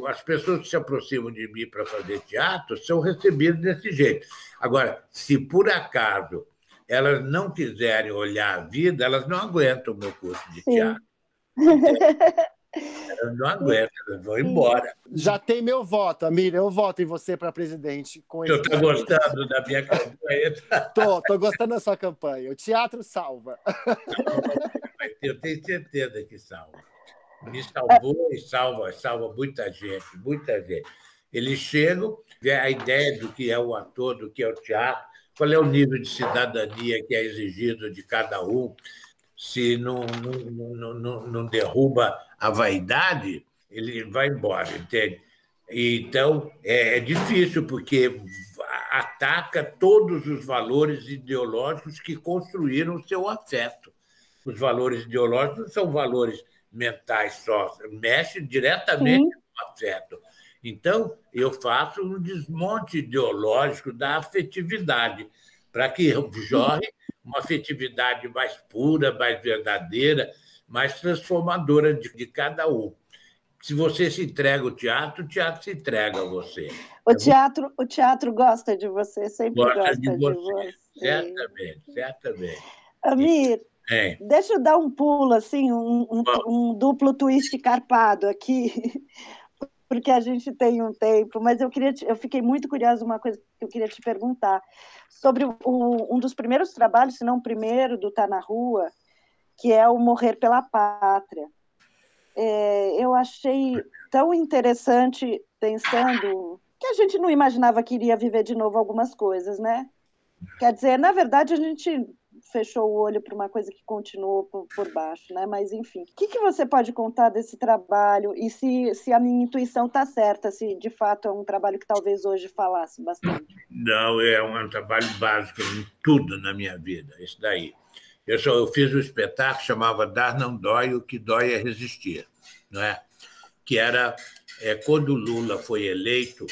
as pessoas que se aproximam de mim para fazer teatro são recebidas desse jeito. Agora, se por acaso elas não quiserem olhar a vida, elas não aguentam o meu curso de teatro. Elas não aguentam, elas vão embora. Já tem meu voto, Amir. Eu voto em você para presidente. Você está gostando da minha campanha? Tô gostando da sua campanha. O teatro salva. Eu tenho certeza que salva. Me salvou e salva muita gente, muita gente. Eles chegam, vê a ideia do que é o ator, do que é o teatro, qual é o nível de cidadania que é exigido de cada um. Se não derruba a vaidade, ele vai embora, entende? Então, é difícil, porque ataca todos os valores ideológicos que construíram o seu afeto. Os valores ideológicos não são valores mentais só, mexe diretamente com o afeto. Então, eu faço um desmonte ideológico da afetividade, para que jorre uma afetividade mais pura, mais verdadeira, mais transformadora de cada um. Se você se entrega ao teatro, o teatro se entrega a você. O teatro gosta de você, sempre gosta de você. Certamente, certamente. Amir, deixa eu dar um pulo, assim, um duplo twist carpado aqui, porque a gente tem um tempo, mas eu fiquei muito curiosa, uma coisa que eu queria te perguntar, sobre um dos primeiros trabalhos, se não o primeiro, do Tá na Rua, que é o Morrer pela Pátria. Eu achei tão interessante, pensando que a gente não imaginava que iria viver de novo algumas coisas, né? Quer dizer, na verdade, a gente fechou o olho para uma coisa que continuou por baixo, né? Mas, enfim. O que você pode contar desse trabalho e se a minha intuição está certa, se de fato é um trabalho que talvez hoje falasse bastante? Não, é um trabalho básico em tudo na minha vida, isso daí. Eu fiz um espetáculo que chamava Dar Não Dói, o que dói é resistir, não é? Que era, quando o Lula foi eleito,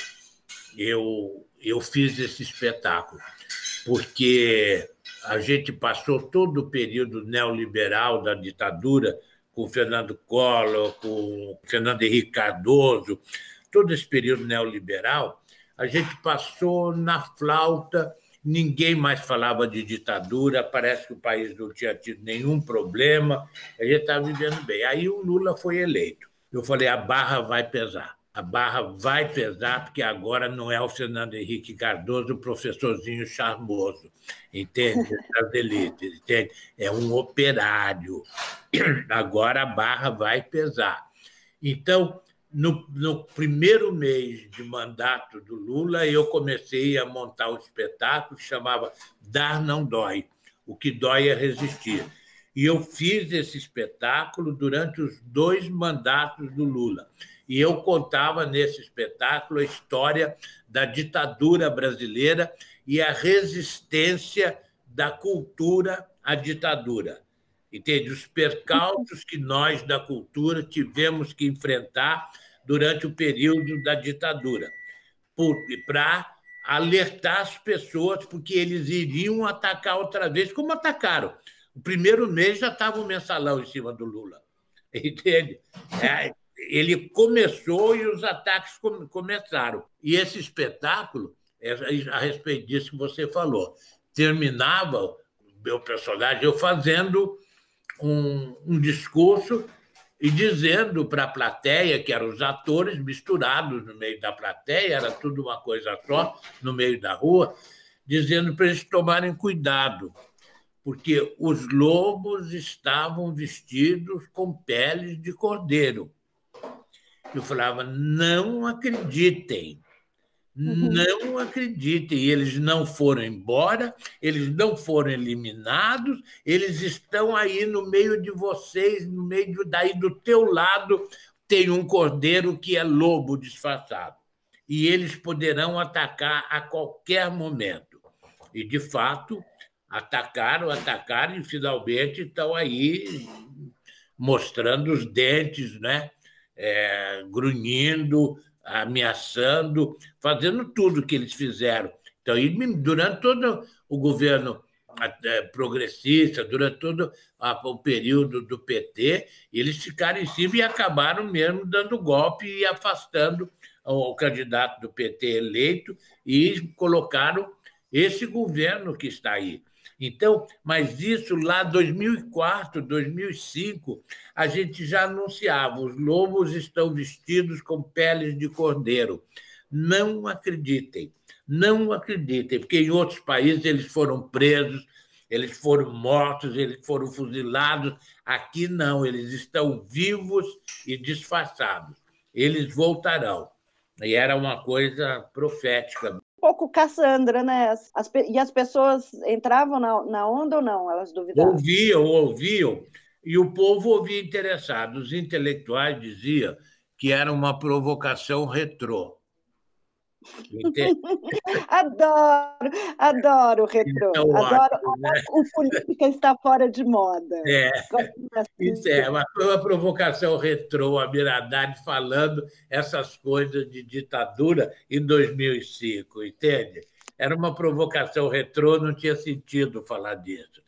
eu fiz esse espetáculo, porque a gente passou todo o período neoliberal da ditadura, com o Fernando Collor, com o Fernando Henrique Cardoso, todo esse período neoliberal, a gente passou na flauta. Ninguém mais falava de ditadura, parece que o país não tinha tido nenhum problema, a gente estava vivendo bem. Aí o Lula foi eleito. Eu falei, a barra vai pesar. A barra vai pesar, porque agora não é o Fernando Henrique Cardoso, o professorzinho charmoso, entende? Das elites, entende? É um operário. Agora a barra vai pesar. Então, no primeiro mês de mandato do Lula, eu comecei a montar um espetáculo que chamava Dar Não Dói, o que dói é resistir. E eu fiz esse espetáculo durante os 2 mandatos do Lula. E eu contava nesse espetáculo a história da ditadura brasileira e a resistência da cultura à ditadura. Entende? Os percalços que nós, da cultura, tivemos que enfrentar durante o período da ditadura, para alertar as pessoas, porque eles iriam atacar outra vez, como atacaram. O primeiro mês já estava o mensalão em cima do Lula. Entende? Ele começou e os ataques começaram. E esse espetáculo, a respeito disso que você falou, terminava o meu personagem eu fazendo um discurso e dizendo para a plateia, que eram os atores misturados no meio da plateia, era tudo uma coisa só, no meio da rua, dizendo para eles tomarem cuidado, porque os lobos estavam vestidos com peles de cordeiro. Eu falava, não acreditem. Não acreditem, eles não foram embora, eles não foram eliminados, eles estão aí no meio de vocês, no meio daí do teu lado tem um cordeiro que é lobo disfarçado. E eles poderão atacar a qualquer momento. E, de fato, atacaram e finalmente estão aí mostrando os dentes, né? Grunhindo, ameaçando, fazendo tudo que eles fizeram. Então, durante todo o governo progressista, durante todo o período do PT, eles ficaram em cima e acabaram mesmo dando golpe e afastando o candidato do PT eleito e colocaram esse governo que está aí. Então, mas isso lá em 2004, 2005, a gente já anunciava, os lobos estão vestidos com peles de cordeiro. Não acreditem, porque em outros países eles foram presos, eles foram mortos, eles foram fuzilados. Aqui não, eles estão vivos e disfarçados. Eles voltarão. E era uma coisa profética. Um pouco Cassandra, né? E as pessoas entravam na onda ou não? Elas duvidavam? Ouviam. E o povo ouvia interessado. Os intelectuais diziam que era uma provocação retrô. Entende? Adoro o retrô. Então, Adoro, ótimo, né? o política está fora de moda. É, isso Assim. foi uma provocação retrô, a Miradade falando essas coisas de ditadura em 2005, entende? Era uma provocação retrô, não tinha sentido falar disso.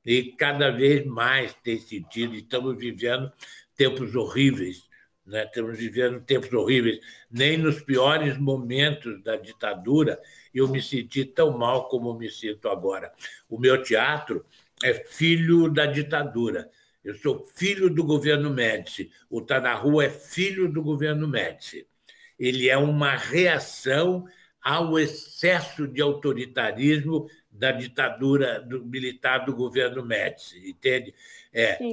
E cada vez mais tem sentido, estamos vivendo tempos horríveis, né? Estamos vivendo tempos horríveis. Nem nos piores momentos da ditadura eu me senti tão mal como me sinto agora. O meu teatro é filho da ditadura. Eu sou filho do governo Médici. O Tá na Rua é filho do governo Médici. Ele é uma reação ao excesso de autoritarismo da ditadura militar do governo Médici, entende?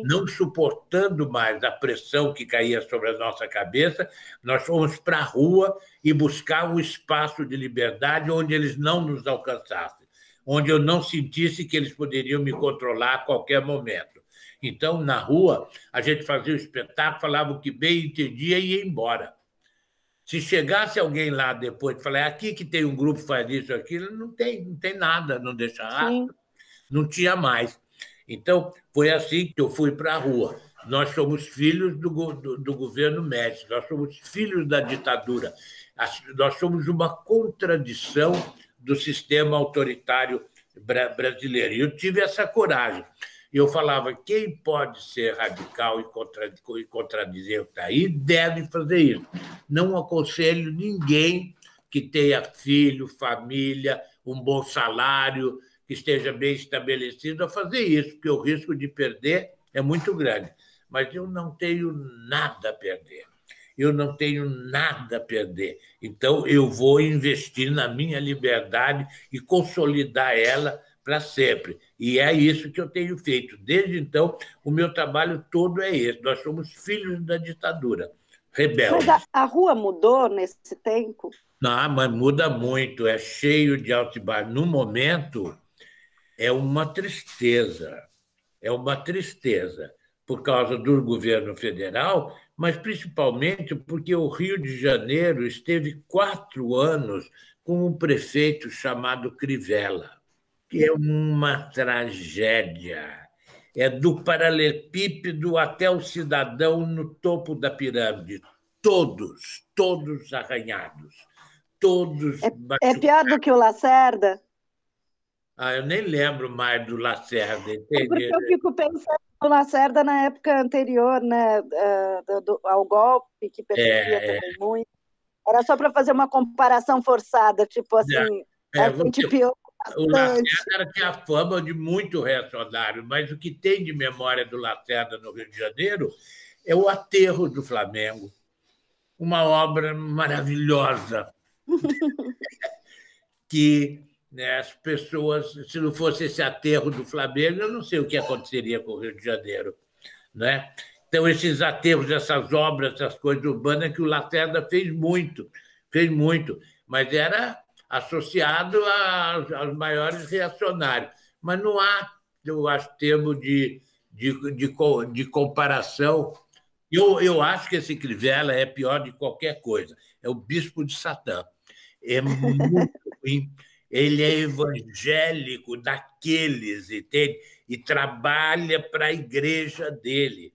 Não suportando mais a pressão que caía sobre a nossa cabeça, nós fomos para a rua e buscar um espaço de liberdade onde eles não nos alcançassem, onde eu não sentisse que eles poderiam me controlar a qualquer momento. Então, na rua, a gente fazia o espetáculo, falava o que bem entendia e ia embora. Se chegasse alguém lá depois e falar, aqui que tem um grupo que faz isso, aquilo, não tem nada, não deixa rastro, não tinha mais. Então, foi assim que eu fui para a rua. Nós somos filhos do governo Médici, nós somos filhos da ditadura, nós somos uma contradição do sistema autoritário brasileiro. E eu tive essa coragem. Eu falava, quem pode ser radical e contradizer o que está aí, deve fazer isso. Não aconselho ninguém que tenha filho, família, um bom salário, que esteja bem estabelecido a fazer isso, porque o risco de perder é muito grande. Mas eu não tenho nada a perder. Eu não tenho nada a perder. Então, eu vou investir na minha liberdade e consolidar ela para sempre. E é isso que eu tenho feito. Desde então, o meu trabalho todo é esse. Nós somos filhos da ditadura, rebeldes. Mas a rua mudou nesse tempo? Não, mas muda muito. É cheio de altos e baixos. No momento, é uma tristeza. É uma tristeza por causa do governo federal, mas principalmente porque o Rio de Janeiro esteve 4 anos com um prefeito chamado Crivella, que é uma tragédia. É do paralelepípedo até o cidadão no topo da pirâmide. Todos arranhados. Todos é pior do que o Lacerda? Eu nem lembro mais do Lacerda, entende? Porque eu fico pensando no Lacerda na época anterior, né, ao golpe, que perseguia também muito. Era só para fazer uma comparação forçada, tipo assim, a gente pior. O Lacerda tinha a fama de muito reacionário, mas o que tem de memória do Lacerda no Rio de Janeiro é o Aterro do Flamengo, uma obra maravilhosa que, né, as pessoas, se não fosse esse aterro do Flamengo, eu não sei o que aconteceria com o Rio de Janeiro, né? Então, esses aterros, essas obras, essas coisas urbanas que o Lacerda fez muito, mas era associado aos maiores reacionários. Mas não há, eu acho, termo de comparação. Eu acho que esse Crivella é pior de qualquer coisa. É o bispo de Satã. É muito ruim. Ele é evangélico daqueles, entende? E trabalha para a igreja dele,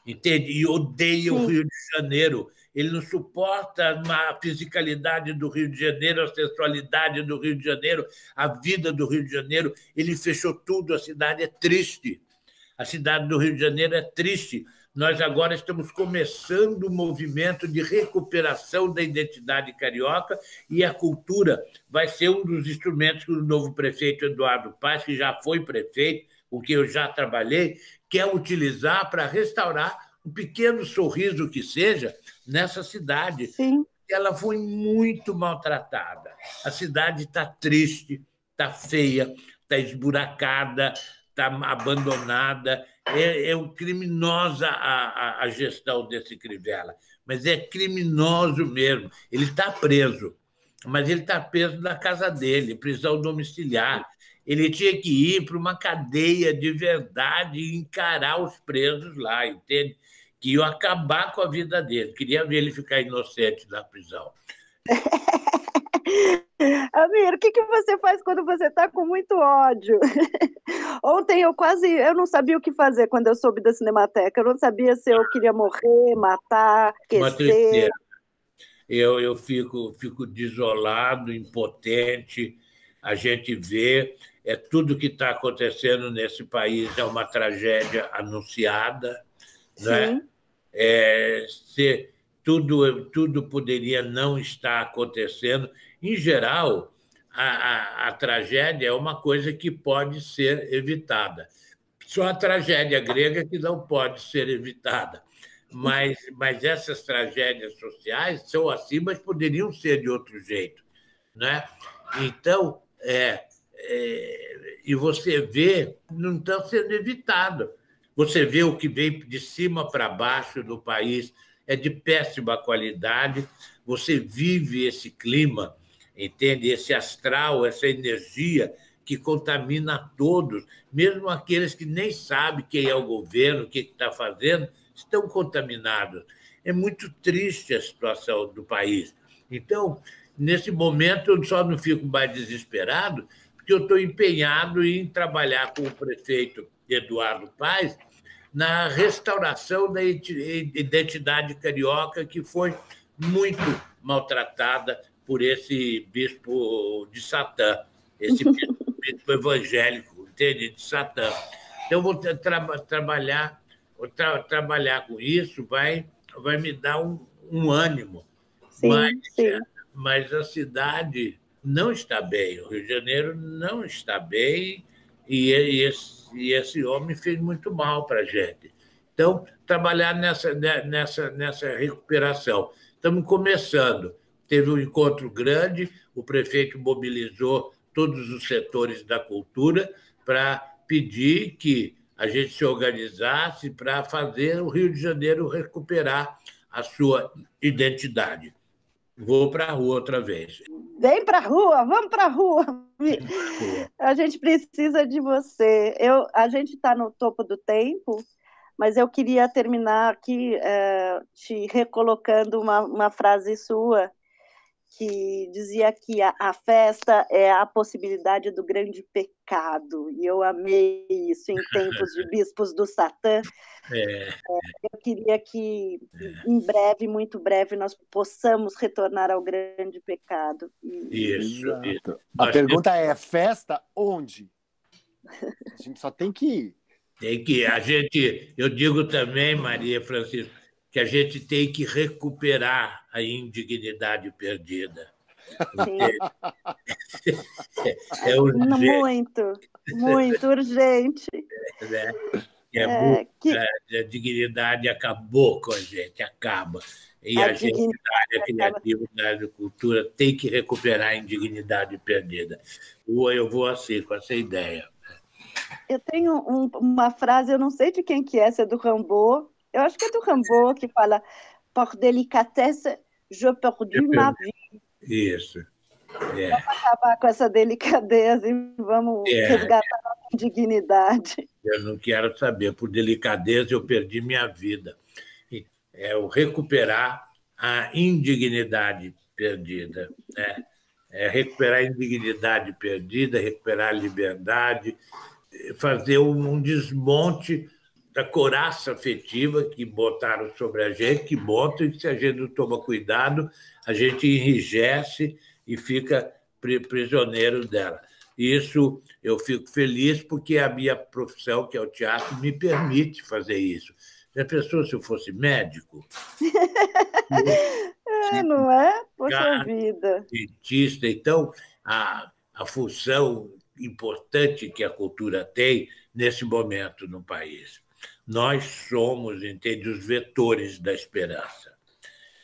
entende? E odeia o Rio de Janeiro. Ele não suporta a fisicalidade do Rio de Janeiro, a sensualidade do Rio de Janeiro, a vida do Rio de Janeiro. Ele fechou tudo, a cidade é triste. A cidade do Rio de Janeiro é triste. Nós agora estamos começando o movimento de recuperação da identidade carioca e a cultura vai ser um dos instrumentos que o novo prefeito Eduardo Paes, que já foi prefeito, com quem eu já trabalhei, quer utilizar para restaurar um pequeno sorriso que seja nessa cidade. Sim. Ela foi muito maltratada. A cidade está triste, está feia, está esburacada, está abandonada. É criminosa a gestão desse Crivella, mas é criminoso mesmo. Ele está preso, mas ele está preso na casa dele, prisão domiciliar. Ele tinha que ir para uma cadeia de verdade e encarar os presos lá, entende? Que iam acabar com a vida dele. Queria ver ele ficar inocente na prisão. Amir, o que você faz quando você está com muito ódio? Ontem eu não sabia o que fazer quando eu soube da Cinemateca. Eu não sabia se eu queria morrer, matar, Uma esquecer. tristeza. Eu fico desolado, impotente. A gente vê tudo que está acontecendo nesse país é uma tragédia anunciada, né? Tudo poderia não estar acontecendo. Em geral, a tragédia é uma coisa que pode ser evitada. Só a tragédia grega que não pode ser evitada. Mas essas tragédias sociais são assim, mas poderiam ser de outro jeito, né? Então, e você vê, não está sendo evitado. Você vê o que vem de cima para baixo do país, é de péssima qualidade. Você vive esse clima, entende? Esse astral, essa energia que contamina todos, mesmo aqueles que nem sabem quem é o governo, o que está fazendo, estão contaminados. É muito triste a situação do país. Então, nesse momento, eu só não fico mais desesperado, porque eu estou empenhado em trabalhar com o prefeito Eduardo Paes na restauração da identidade carioca, que foi muito maltratada por esse bispo de Satã, esse bispo evangélico, entende? De Satã. Então, eu vou trabalhar com isso, vai me dar um ânimo. Mas a cidade não está bem, o Rio de Janeiro não está bem, e esse homem fez muito mal para a gente. Então, trabalhar nessa recuperação. Estamos começando. Teve um encontro grande, o prefeito mobilizou todos os setores da cultura para pedir que a gente se organizasse para fazer o Rio de Janeiro recuperar a sua identidade. Vou para a rua outra vez. Vem para a rua, vamos para a rua. A gente precisa de você. A gente está no topo do tempo, mas eu queria terminar aqui te recolocando uma frase sua, que dizia que a festa é a possibilidade do grande pecado, e eu amei isso em tempos de bispos do Satã. Eu queria que, em breve, muito breve, nós possamos retornar ao grande pecado. Isso. A pergunta é, festa onde? A gente só tem que ir. Tem que ir. Eu digo também, Maria Francisco, que a gente tem que recuperar a indignidade perdida. É urgente. Muito urgente. A dignidade acabou com a gente, acaba. E a gente, da área criativa, da área de cultura, tem que recuperar a indignidade perdida. Eu vou assim, com essa ideia. Eu tenho uma frase, eu não sei de quem que é, se é do Rimbaud. Eu acho que é do Rimbaud, que fala: por délicatesse, je perdu ma vie. Isso. Vamos acabar com essa delicadeza e vamos resgatar a nossa dignidade. Eu não quero saber. Por delicadeza, eu perdi minha vida. É o recuperar a indignidade perdida. Recuperar a indignidade perdida, recuperar a liberdade, fazer um desmonte da couraça afetiva que botaram sobre a gente, que botam, e se a gente não toma cuidado, a gente enrijece e fica prisioneiro dela. Isso eu fico feliz porque a minha profissão, que é o teatro, me permite fazer isso. Já pensou se eu fosse médico? Não é? Poxa vida. Cientista. Então, a função importante que a cultura tem nesse momento no país. Nós somos, entende, os vetores da esperança,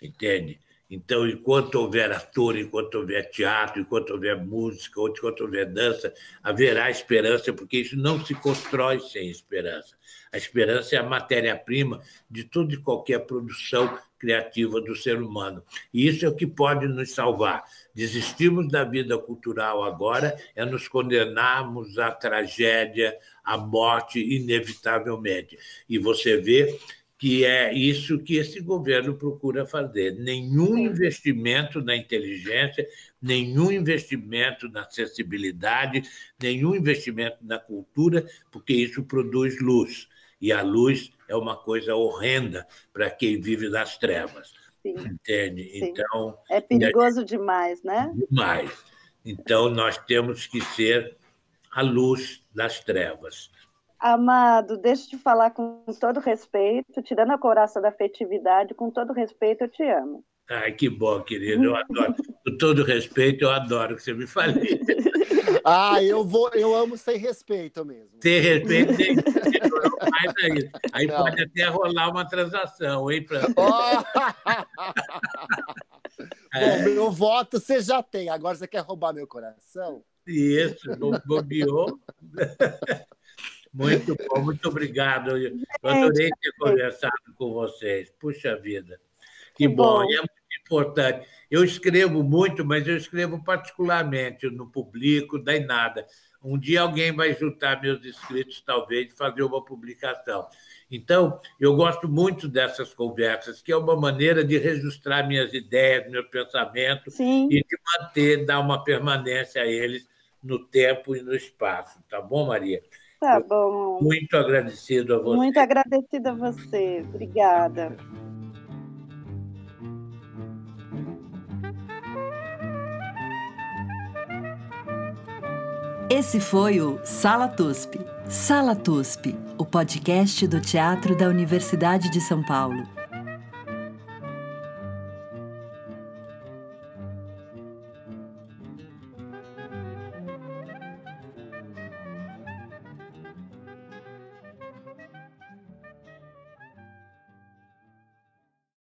entende? Então, enquanto houver ator, enquanto houver teatro, enquanto houver música, enquanto houver dança, haverá esperança, porque isso não se constrói sem esperança. A esperança é a matéria-prima de toda e qualquer produção criativa do ser humano. E isso é o que pode nos salvar. Desistirmos da vida cultural agora é nos condenarmos à tragédia, à morte, inevitavelmente. E você vê que é isso que esse governo procura fazer. Nenhum investimento na inteligência, nenhum investimento na acessibilidade, nenhum investimento na cultura, porque isso produz luz. E a luz é uma coisa horrenda para quem vive nas trevas. Sim. Entende? Sim. Então, é perigoso demais, né? Demais. Então, nós temos que ser a luz das trevas. Amado, deixa eu te falar com todo respeito, tirando a couraça da afetividade, com todo respeito, eu te amo. Ai, que bom, querido, eu adoro. Com todo respeito, eu adoro que você me fale. Eu amo sem respeito mesmo. Sem respeito, nem mais aí. Aí não. Pode até rolar uma transação, hein, Fran? Bom, meu voto você já tem, agora você quer roubar meu coração? Isso, bobeou. Muito bom, muito obrigado. Eu adorei ter conversado com vocês. Puxa vida. Que bom, e é muito importante. Eu escrevo muito, mas eu escrevo particularmente, eu não publico, daí nada. Um dia alguém vai juntar meus escritos, talvez, e fazer uma publicação. Então, eu gosto muito dessas conversas, que é uma maneira de registrar minhas ideias, meus pensamentos, Sim. E de manter, dar uma permanência a eles no tempo e no espaço. Tá bom, Maria? Tá bom. Muito agradecido a você. Muito agradecida a você. Obrigada. Esse foi o Sala TUSP. Sala TUSP, o podcast do Teatro da Universidade de São Paulo.